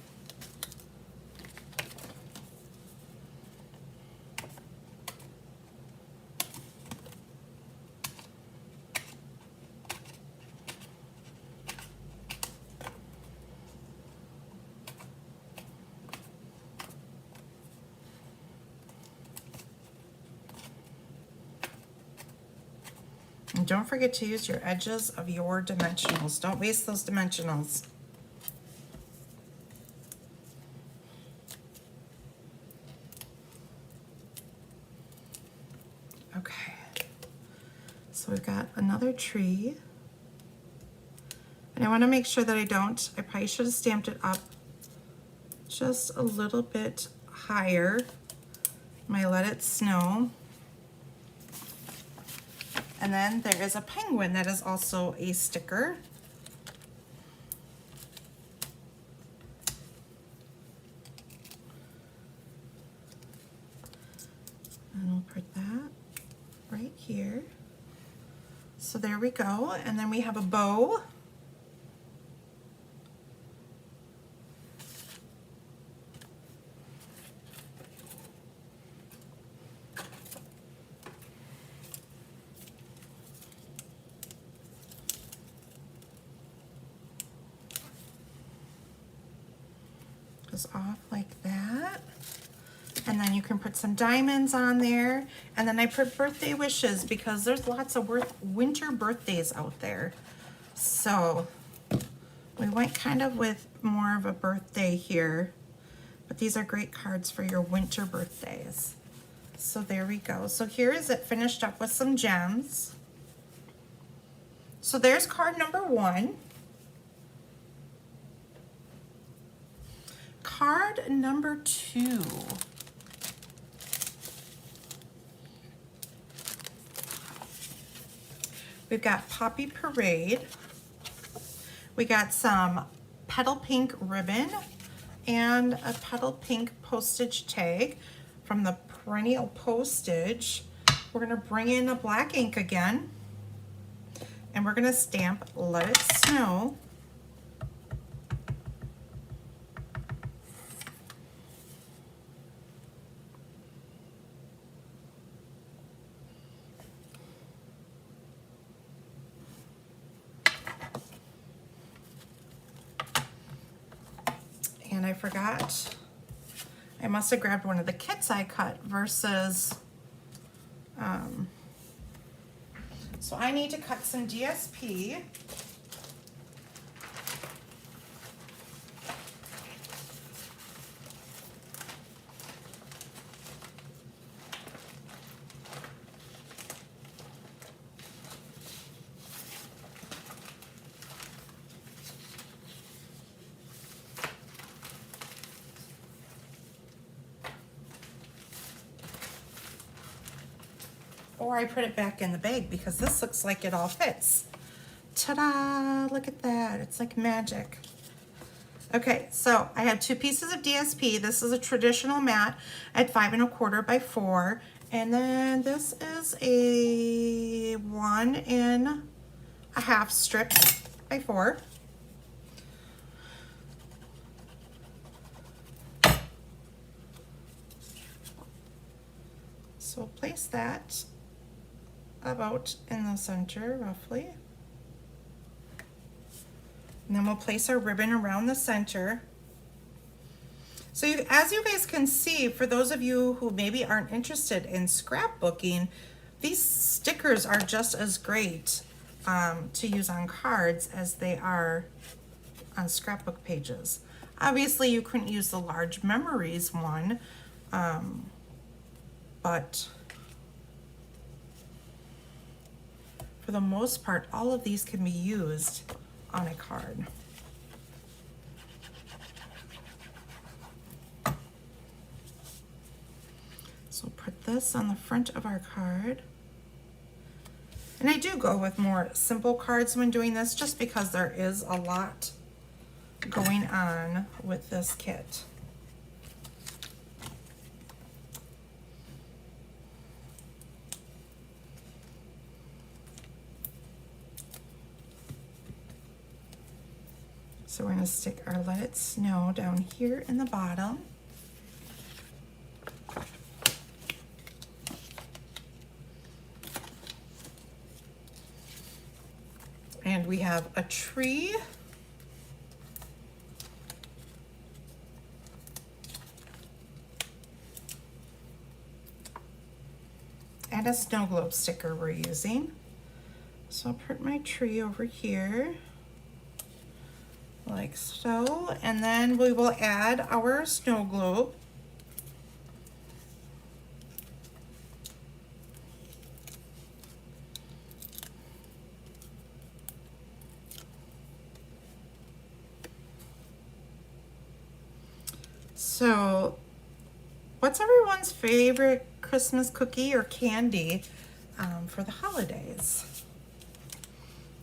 S1: And don't forget to use your edges of your dimensionals. Don't waste those dimensionals. Okay, so we've got another tree. And I want to make sure that I probably should have stamped it up just a little bit higher. My Let It Snow. And then there is a penguin that is also a sticker. And we'll put that right here. So there we go. And then we have a bow. Goes off like that. And then you can put some diamonds on there. And then I put birthday wishes because there's lots of winter birthdays out there. So we went kind of with more of a birthday here, but these are great cards for your winter birthdays. So there we go. So here is it finished up with some gems. So there's card number 1. Card number 2. We've got Poppy Parade. We got some petal pink ribbon and a petal pink postage tag from the Perennial Postage. We're gonna bring in a black ink again, and we're gonna stamp Let It Snow. And I forgot, I must have grabbed one of the kits I cut versus, so I need to cut some DSP. Or I put it back in the bag because this looks like it all fits. Ta-da, look at that, it's like magic. Okay, so I have 2 pieces of DSP. This is a traditional mat at 5 1/4 by 4. And then this is a 1 1/2 strip by 4. So we'll place that about in the center, roughly. And then we'll place our ribbon around the center. So as you guys can see, for those of you who maybe aren't interested in scrapbooking, these stickers are just as great to use on cards as they are on scrapbook pages. Obviously, you couldn't use the large memories one, but for the most part, all of these can be used on a card. So put this on the front of our card. And I do go with more simple cards when doing this, just because there is a lot going on with this kit. So we're going to stick our Let It Snow down here in the bottom. And we have a tree. And a snow globe sticker we're using. So I'll put my tree over here, like so, and then we will add our snow globe. So, what's everyone's favorite Christmas cookie or candy for the holidays?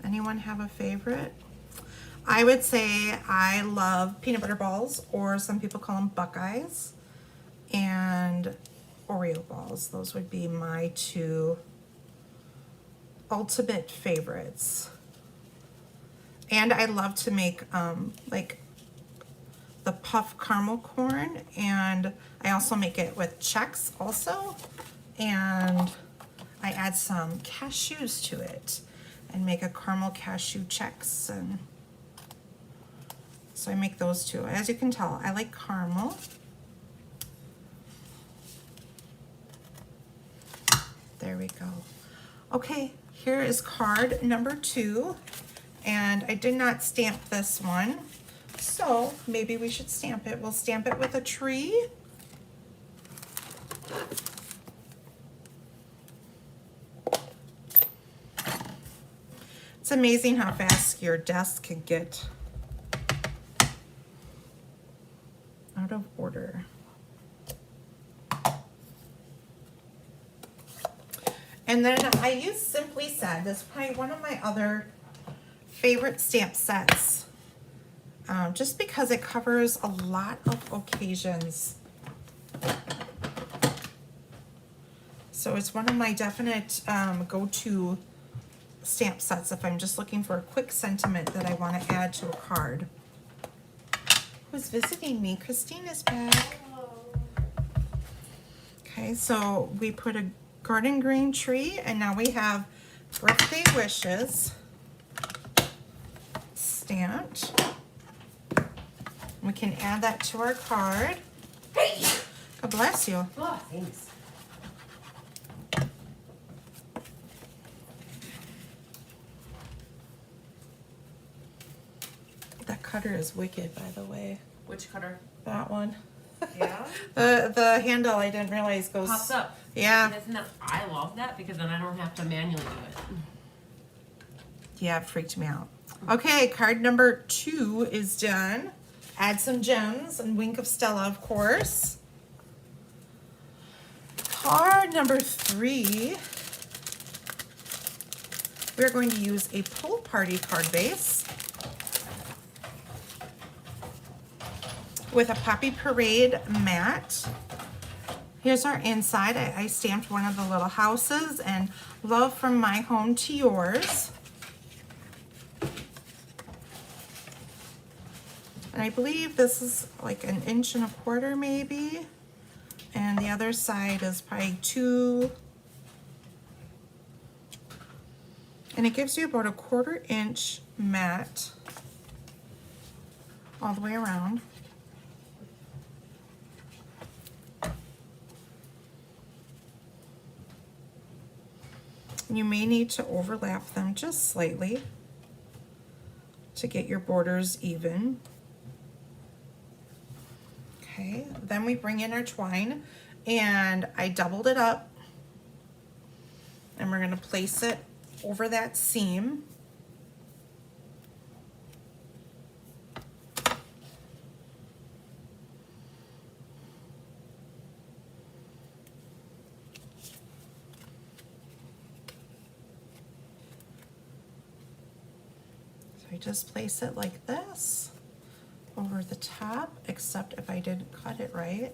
S1: Anyone have a favorite? I would say I love peanut butter balls, or some people call them Buckeyes, and Oreo balls. Those would be my 2 ultimate favorites. And I love to make like the puff caramel corn, and I also make it with Chex also, and I add some cashews to it and make a caramel cashew Chex, and so I make those 2. As you can tell, I like caramel. There we go. Okay, here is card number 2, and I did not stamp this one, so maybe we should stamp it. We'll stamp it with a tree. It's amazing how fast your desk can get out of order. And then I use Simply Said. That's probably one of my other favorite stamp sets. just because it covers a lot of occasions. So it's one of my definite go-to stamp sets if I'm just looking for a quick sentiment that I want to add to a card. Who's visiting me? Christine is back. Okay, so we put a garden green tree, and now we have birthday wishes stamped. We can add that to our card.
S2: Hey!
S1: God bless you.
S2: Oh, thanks.
S1: That cutter is wicked, by the way.
S2: Which cutter?
S1: That one.
S2: Yeah?
S1: The handle I didn't realize goes
S2: Pops up.
S1: Yeah.
S2: Isn't that, I love that because then I don't have to manually do it.
S1: Yeah, it freaked me out. Okay, card number 2 is done. Add some gems and Wink of Stella, of course. Card number 3. We're going to use a Pool Party card base with a Poppy Parade mat. Here's our inside. I stamped one of the little houses and love from my home to yours. And I believe this is like 1.25 inches maybe. And the other side is probably 2. And it gives you about a 1/4 inch mat all the way around. You may need to overlap them just slightly to get your borders even. Okay, then we bring in our twine, and I doubled it up, and we're going to place it over that seam. So I just place it like this over the top, except if I didn't cut it right.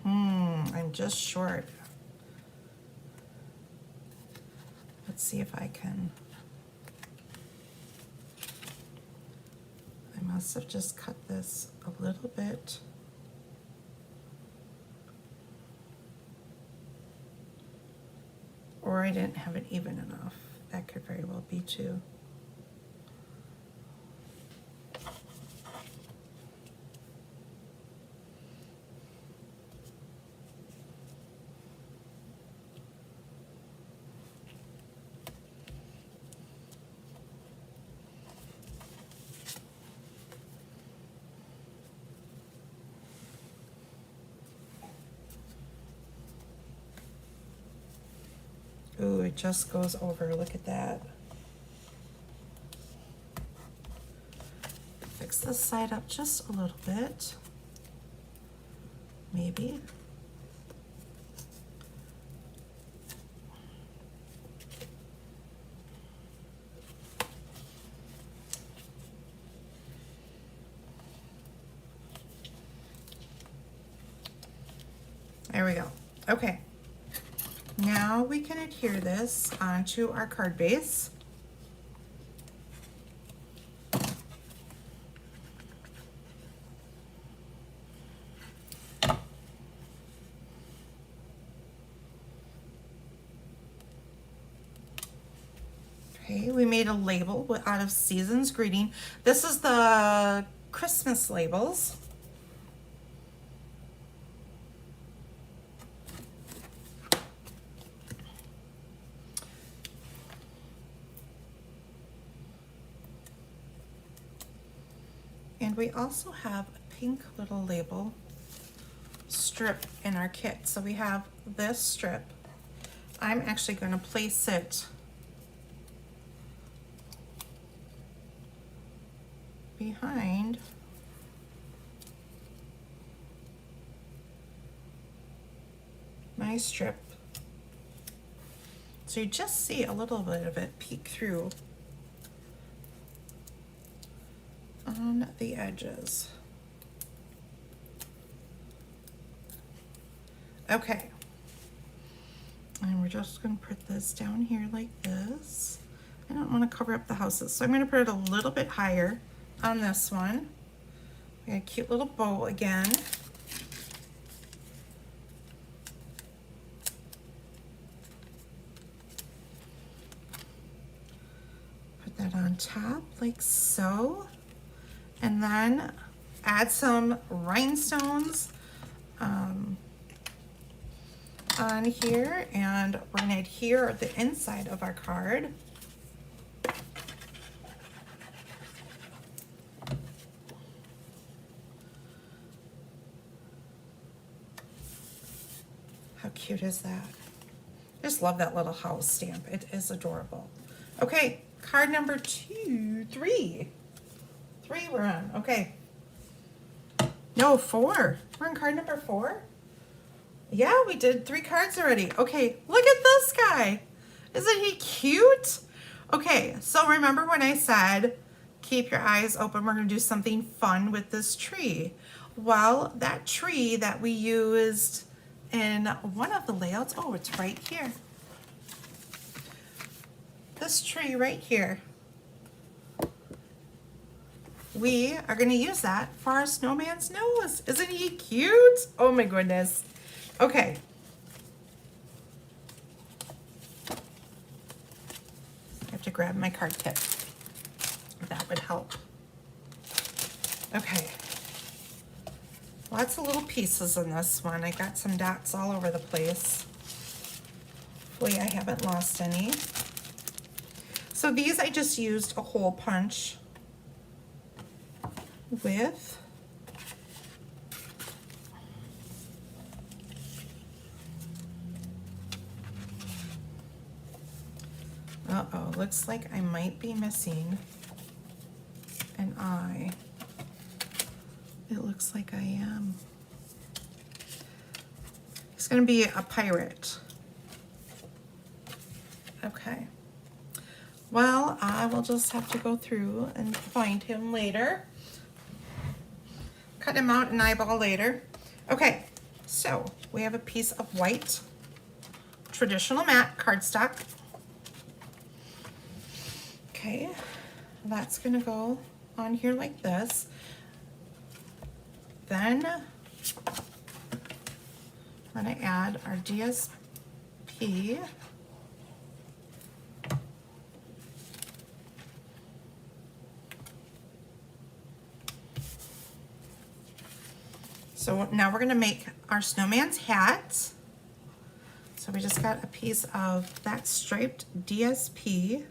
S1: I'm just short. Let's see if I can. I must have just cut this a little bit. Or I didn't have it even enough. That could very well be too. Ooh, it just goes over. Look at that. Fix this side up just a little bit. Maybe. There we go. Okay. Now we can adhere this onto our card base. Okay, we made a label out of Season's Greeting. This is the Christmas labels. And we also have a pink little label strip in our kit. So we have this strip. I'm actually going to place it behind my strip. So you just see a little bit of it peek through on the edges. Okay. And we're just going to put this down here like this. I don't want to cover up the houses, so I'm going to put it a little bit higher on this one. We got a cute little bow again. Put that on top like so. And then add some rhinestones on here, and we're going to adhere the inside of our card. How cute is that? I just love that little house stamp. It is adorable. Okay, card number 3 we're on. Okay. No, 4. We're on card number 4. Yeah, we did 3 cards already. Okay, look at this guy. Isn't he cute? Okay, so remember when I said, keep your eyes open, we're gonna do something fun with this tree. Well, that tree that we used in one of the layouts, oh, it's right here. This tree right here. We are gonna use that for our snowman's nose. Isn't he cute? Oh my goodness. Okay. I have to grab my card tip. That would help. Okay. Lots of little pieces in this one. I got some dots all over the place. Hopefully I haven't lost any. So these I just used a hole punch with uh-oh, looks like I might be missing an eye. It looks like I am. He's gonna be a pirate. Okay. Well, I will just have to go through and find him later. Cut him out and eyeball later. Okay, so we have a piece of white traditional matte cardstock. Okay, that's gonna go on here like this. Then we're gonna add our DSP. So now we're gonna make our snowman's hat. So we just got a piece of that striped DSP.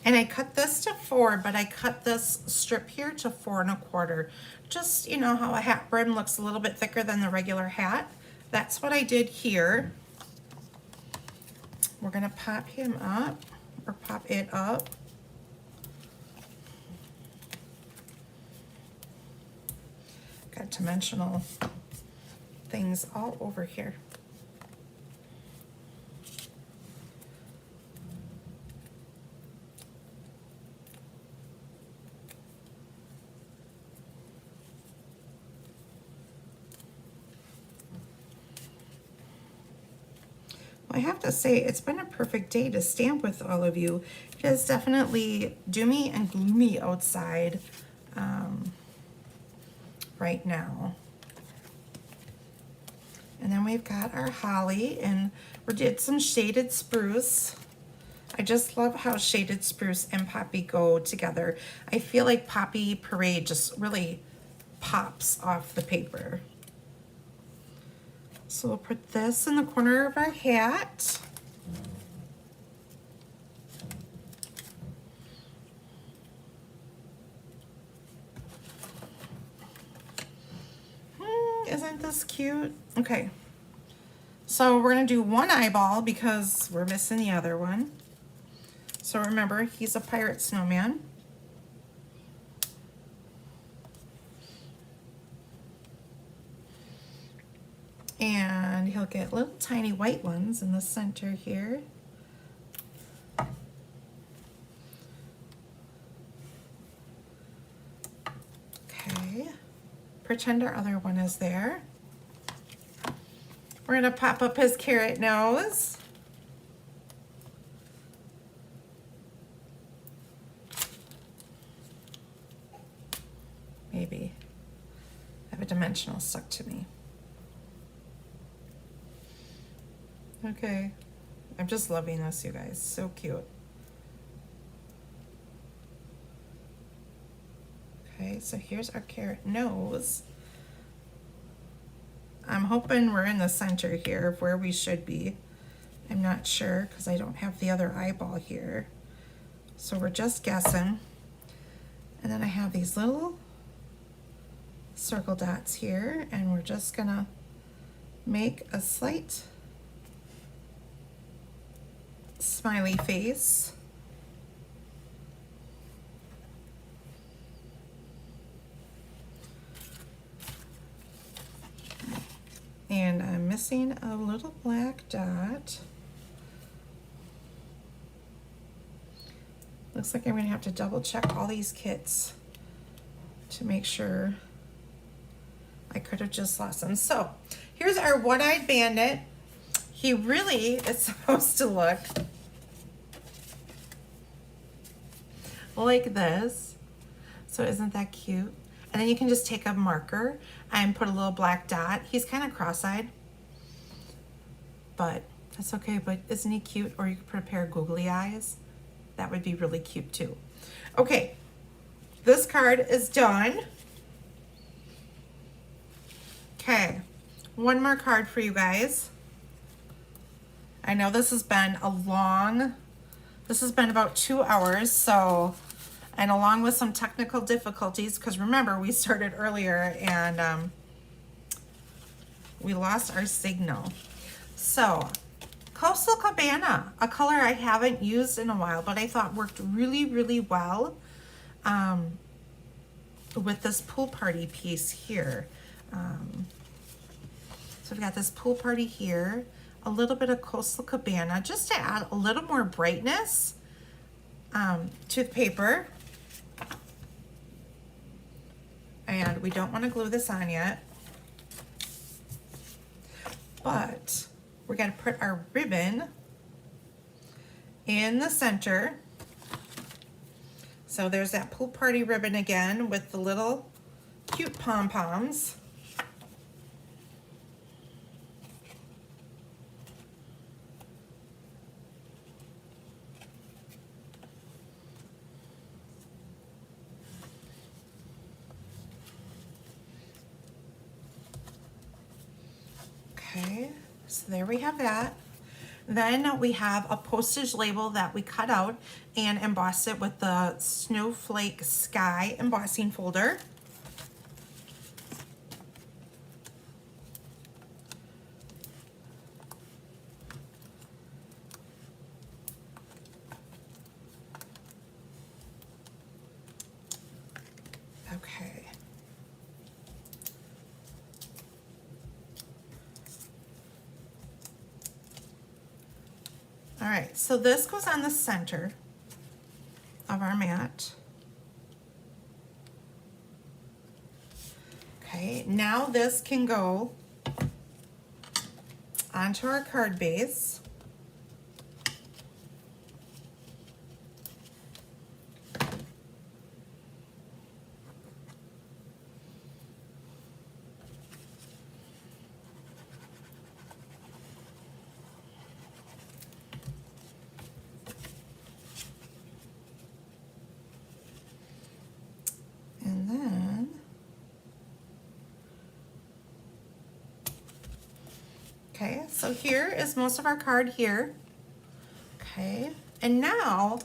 S1: And I cut this to 4, but I cut this strip here to 4 1/4. Just, you know how a hat brim looks a little bit thicker than the regular hat. That's what I did here. We're gonna pop him up, or pop it up. Got dimensional things all over here. I have to say, it's been a perfect day to stamp with all of you. It is definitely doomy and gloomy outside right now. And then we've got our holly, and we did some shaded spruce. I just love how shaded spruce and poppy go together. I feel like Poppy Parade just really pops off the paper. So we'll put this in the corner of our hat. Isn't this cute? Okay. So we're gonna do one eyeball because we're missing the other one. So remember, he's a pirate snowman. And he'll get little tiny white ones in the center here. Okay, pretend our other one is there. We're gonna pop up his carrot nose. Maybe. I have a dimensional stuck to me. Okay. I'm just loving this, you guys. So cute. Okay, so here's our carrot nose. I'm hoping we're in the center here of where we should be. I'm not sure because I don't have the other eyeball here. So we're just guessing. And then I have these little circle dots here, and we're just gonna make a slight smiley face. And I'm missing a little black dot. Looks like I'm gonna have to double check all these kits to make sure. I could have just lost them. So here's our one-eyed bandit. He really is supposed to look like this. So isn't that cute? And then you can just take a marker and put a little black dot. He's kind of cross-eyed, but that's okay. But isn't he cute? Or you could put a pair of googly eyes. That would be really cute too. Okay, this card is done. Okay, one more card for you guys. I know this has been this has been about 2 hours, so, and along with some technical difficulties, because remember, we started earlier and we lost our signal. So, Coastal Cabana, a color I haven't used in a while, but I thought worked really, really well with this pool party piece here. So we've got this pool party here, a little bit of Coastal Cabana, just to add a little more brightness to the paper. And we don't want to glue this on yet, but we're going to put our ribbon in the center. So there's that pool party ribbon again with the little cute pom-poms. Okay, so there we have that. Then we have a postage label that we cut out and embossed it with the Snowflake Sky embossing folder. Okay. All right, so this goes on the center of our mat. Okay, now this can go onto our card base. Okay, so here is most of our card here. Okay, and now,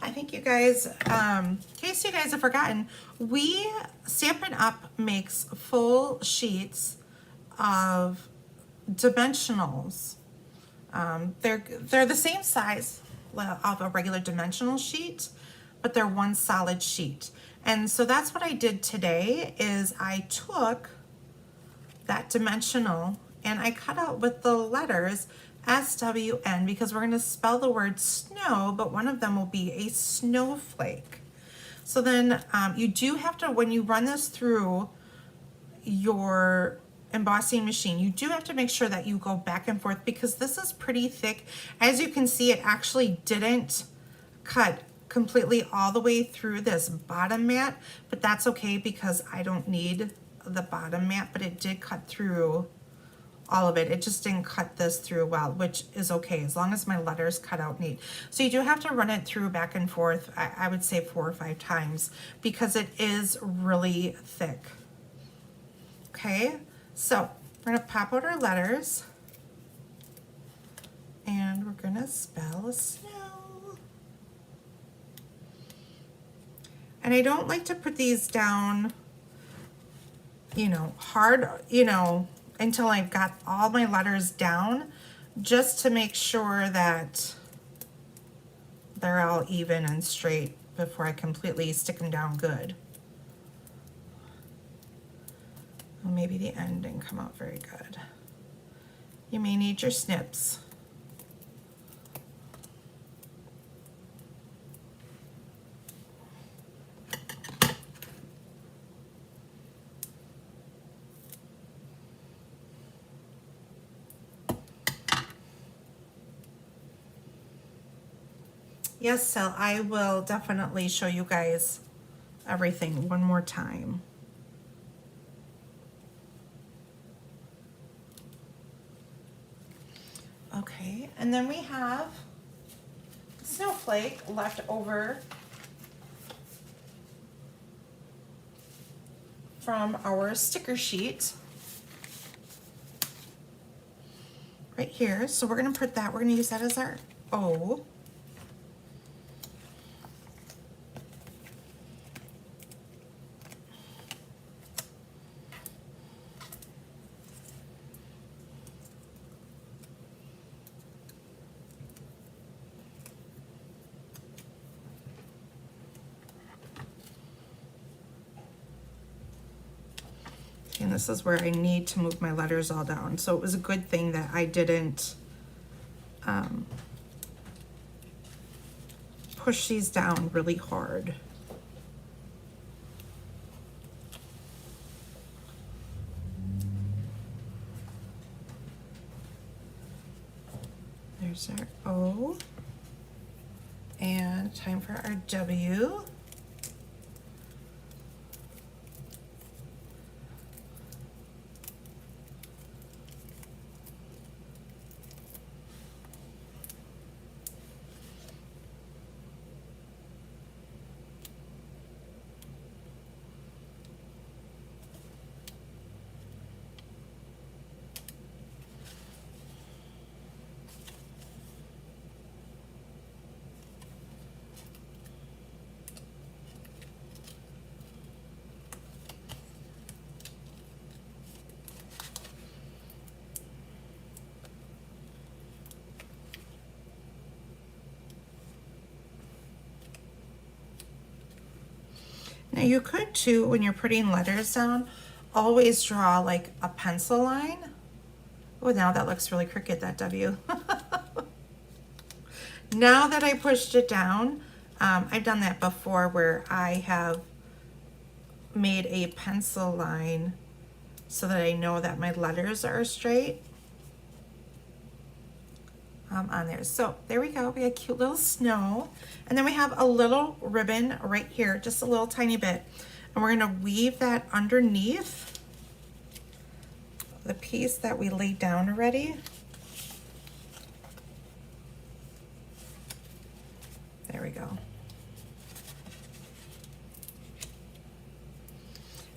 S1: I think you guys, in case you guys have forgotten, Stampin' Up! Makes full sheets of dimensionals. They're the same size of a regular dimensional sheet, but they're one solid sheet. And so that's what I did today, is I took that dimensional and I cut out with the letters SWN because we're going to spell the word snow, but one of them will be a snowflake. So then you do have to, when you run this through your embossing machine, you do have to make sure that you go back and forth because this is pretty thick. As you can see, it actually didn't cut completely all the way through this bottom mat, but that's okay because I don't need the bottom mat, but it did cut through all of it. It just didn't cut this through well, which is okay as long as my letters cut out neat. So you do have to run it through back and forth, I would say 4 or 5 times because it is really thick. Okay, so we're gonna pop out our letters and we're gonna spell snow. And I don't like to put these down, you know, hard, you know, until I've got all my letters down, just to make sure that they're all even and straight before I completely stick them down good. Well, maybe the end didn't come out very good. You may need your snips. Yes, so I will definitely show you guys everything one more time. Okay, and then we have snowflake left over from our sticker sheet right here. So we're gonna put that, we're gonna use that as our O. And this is where I need to move my letters all down. So it was a good thing that I didn't push these down really hard. There's our O. And time for our W. Now you could too, when you're putting letters down, always draw like a pencil line. Oh, now that looks really crooked, that W. Now that I pushed it down, I've done that before where I have made a pencil line so that I know that my letters are straight on there. So there we go, we got cute little snow. And then we have a little ribbon right here, just a little tiny bit. And we're gonna weave that underneath the piece that we laid down already. There we go.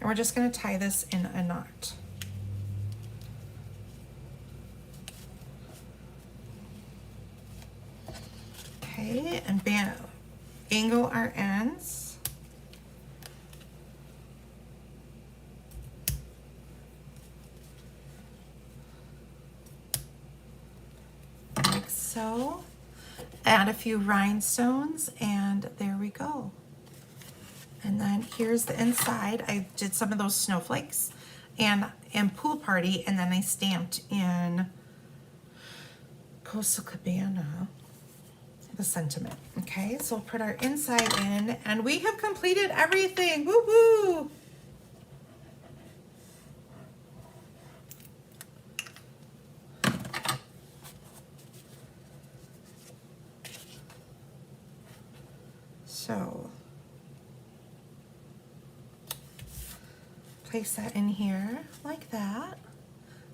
S1: And we're just gonna tie this in a knot. Okay, and angle our ends. Like so. Add a few rhinestones, and there we go. And then here's the inside. I did some of those snowflakes, and pool party, and then I stamped in Coastal Cabana the sentiment. Okay, so we'll put our inside in, and we have completed everything. Woo woo! So place that in here like that.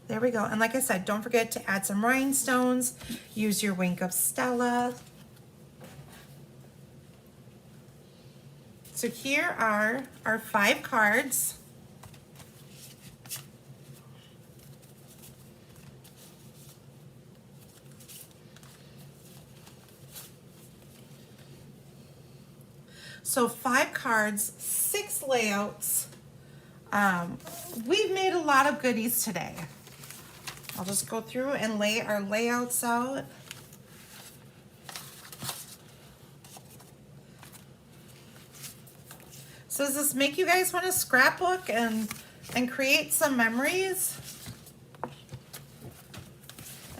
S1: There we go. And like I said, don't forget to add some rhinestones. Use your Wink of Stella. So here are our 5 cards. So 5 cards, 6 layouts. We've made a lot of goodies today. I'll just go through and lay our layouts out. So does this make you guys want to scrapbook and create some memories?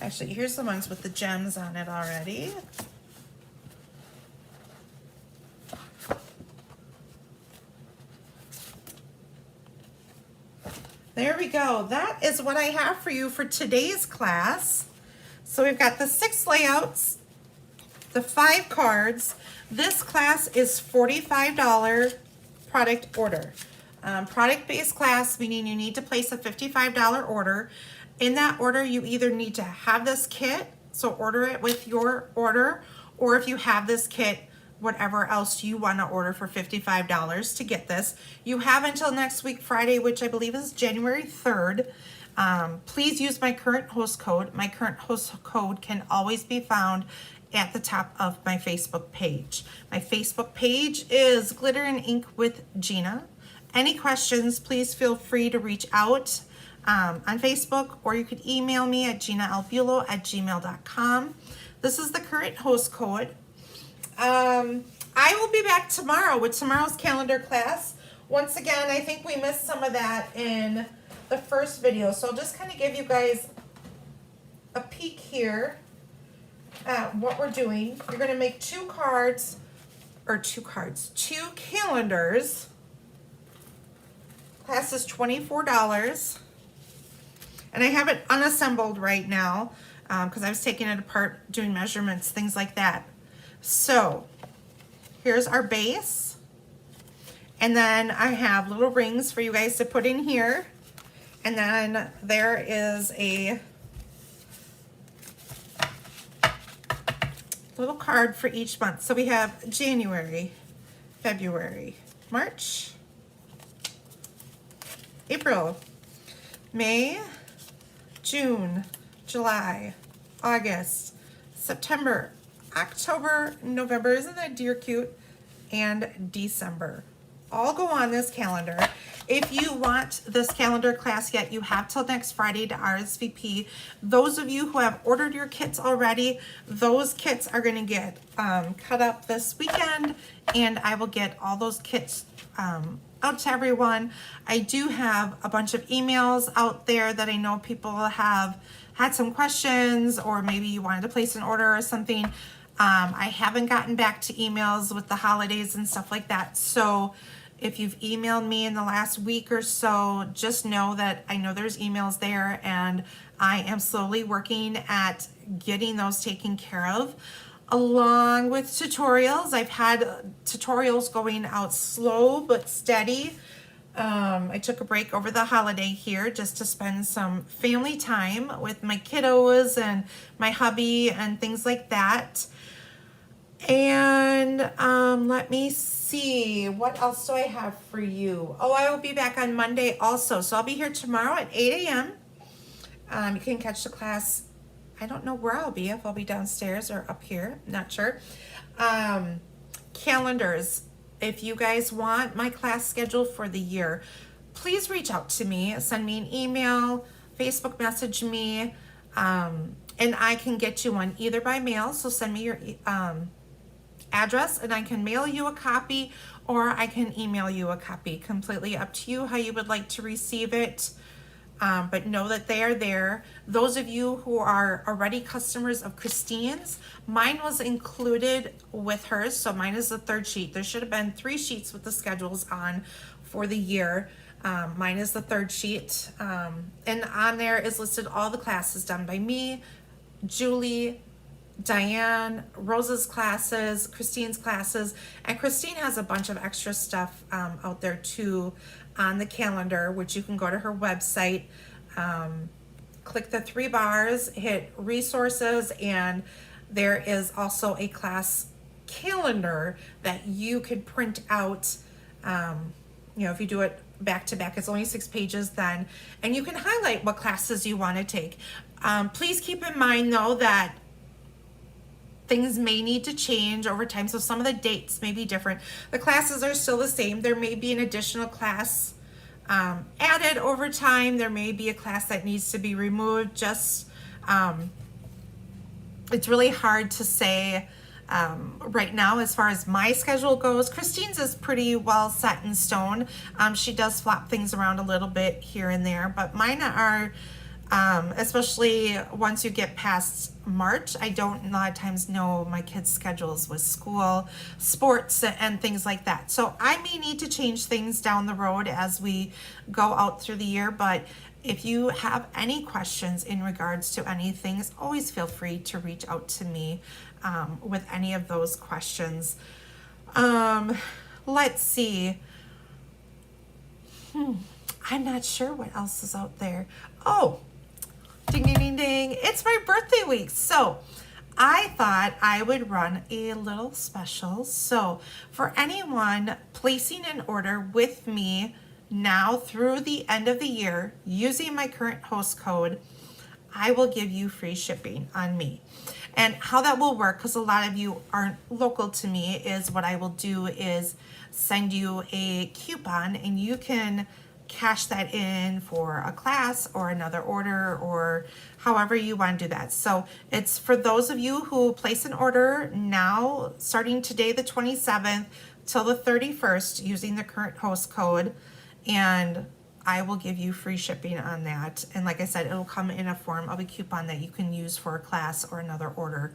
S1: Actually, here's the ones with the gems on it already. There we go. That is what I have for you for today's class. So we've got the 6 layouts, the 5 cards. This class is $45 product order. Product-based class, meaning you need to place a $55 order. In that order, you either need to have this kit, so order it with your order, or if you have this kit, whatever else you want to order for $55 to get this. You have until next week, Friday, which I believe is January 3rd. Please use my current host code. My current host code can always be found at the top of my Facebook page. My Facebook page is Glitter and Ink with Gina. Any questions, please feel free to reach out on Facebook, or you could email me at ginaalbulo@gmail.com. This is the current host code. I will be back tomorrow with tomorrow's calendar class. Once again, I think we missed some of that in the first video, so I'll just kind of give you guys a peek here at what we're doing. You're going to make 2 calendars. Class is $24, and I have it unassembled right now because I was taking it apart, doing measurements, things like that. So here's our base, and then I have little rings for you guys to put in here, and then there is a little card for each month. So we have January, February, March, April, May, June, July, August, September, October, November, isn't that dear cute, and December. All go on this calendar. If you want this calendar class yet, you have till next Friday to RSVP. Those of you who have ordered your kits already, those kits are going to get cut up this weekend, and I will get all those kits out to everyone. I do have a bunch of emails out there that I know people have had some questions, or maybe you wanted to place an order or something. I haven't gotten back to emails with the holidays and stuff like that. So if you've emailed me in the last week or so, just know that I know there's emails there, and I am slowly working at getting those taken care of. Along with tutorials, I've had tutorials going out slow but steady. I took a break over the holiday here just to spend some family time with my kiddos and my hubby and things like that. And let me see, what else do I have for you? Oh, I will be back on Monday also. So I'll be here tomorrow at 8 a.m. You can catch the class. I don't know where I'll be, if I'll be downstairs or up here, not sure. Calendars. If you guys want my class schedule for the year, please reach out to me. Send me an email, Facebook message me, and I can get you one either by mail. So send me your address and I can mail you a copy, or I can email you a copy. Completely up to you how you would like to receive it. but know that they are there. Those of you who are already customers of Christine's, mine was included with hers, so mine is the third sheet. There should have been 3 sheets with the schedules on for the year. Mine is the third sheet, and on there is listed all the classes done by me, Julie, Diane, Rose's classes, Christine's classes, and Christine has a bunch of extra stuff out there too on the calendar, which you can go to her website, click the 3 bars, hit resources, and there is also a class calendar that you could print out. If you do it back to back, it's only 6 pages then, and you can highlight what classes you want to take. Please keep in mind though that things may need to change over time, so some of the dates may be different. The classes are still the same. There may be an additional class added over time. There may be a class that needs to be removed. Just it's really hard to say right now as far as my schedule goes. Christine's is pretty well set in stone. She does flop things around a little bit here and there, but mine are especially once you get past March, I don't a lot of times know my kids' schedules with school, sports, and things like that. So I may need to change things down the road as we go out through the year, but if you have any questions in regards to anything, always feel free to reach out to me with any of those questions. Let's see. I'm not sure what else is out there. Oh, ding, ding, ding, ding. It's my birthday week. So I thought I would run a little special. So for anyone placing an order with me now through the end of the year using my current host code, I will give you free shipping on me. And how that will work, because a lot of you aren't local to me, is what I will do is send you a coupon and you can cash that in for a class or another order or however you want to do that. So it's for those of you who place an order now, starting today the 27th till the 31st using the current host code, and I will give you free shipping on that. And like I said, it'll come in a form of a coupon that you can use for a class or another order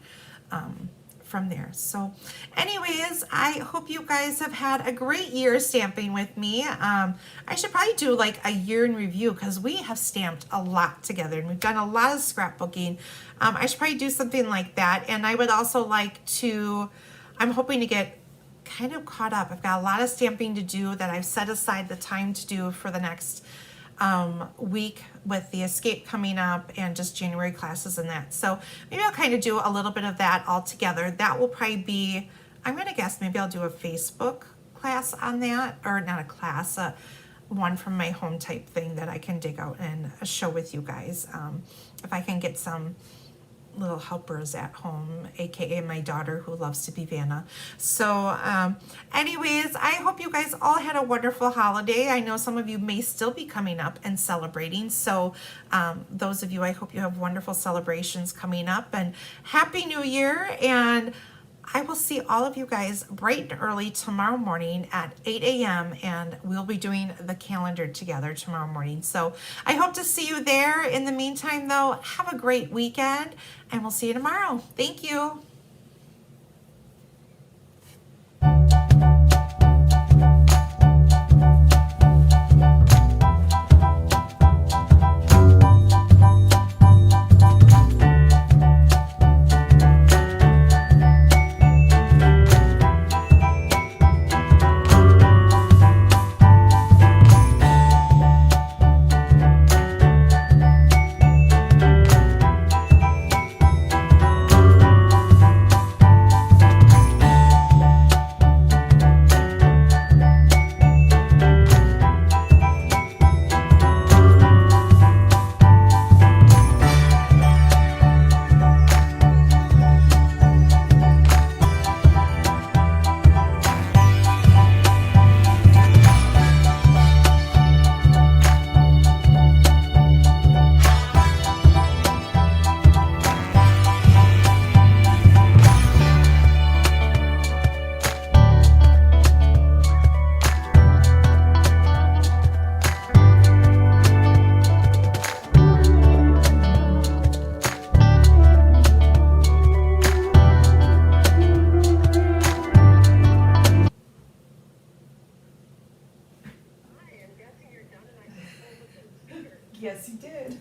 S1: from there. So anyways, I hope you guys have had a great year stamping with me. I should probably do like a year in review because we have stamped a lot together and we've done a lot of scrapbooking. I should probably do something like that. And I would also like to, I'm hoping to get kind of caught up. I've got a lot of stamping to do that I've set aside the time to do for the next week with the escape coming up and just January classes and that. So maybe I'll kind of do a little bit of that all together. That will probably be, I'm going to guess maybe I'll do a Facebook class on that, or not a class, one from my home type thing that I can dig out and show with you guys. If I can get some little helpers at home, aka my daughter who loves to be Vanna. So anyways, I hope you guys all had a wonderful holiday. I know some of you may still be coming up and celebrating, so those of you, I hope you have wonderful celebrations coming up, and Happy New Year. And I will see all of you guys bright and early tomorrow morning at 8 a.m. and we'll be doing the calendar together tomorrow morning. So I hope to see you there. In the meantime though, have a great weekend and we'll see you tomorrow. Thank you. Yes, he did.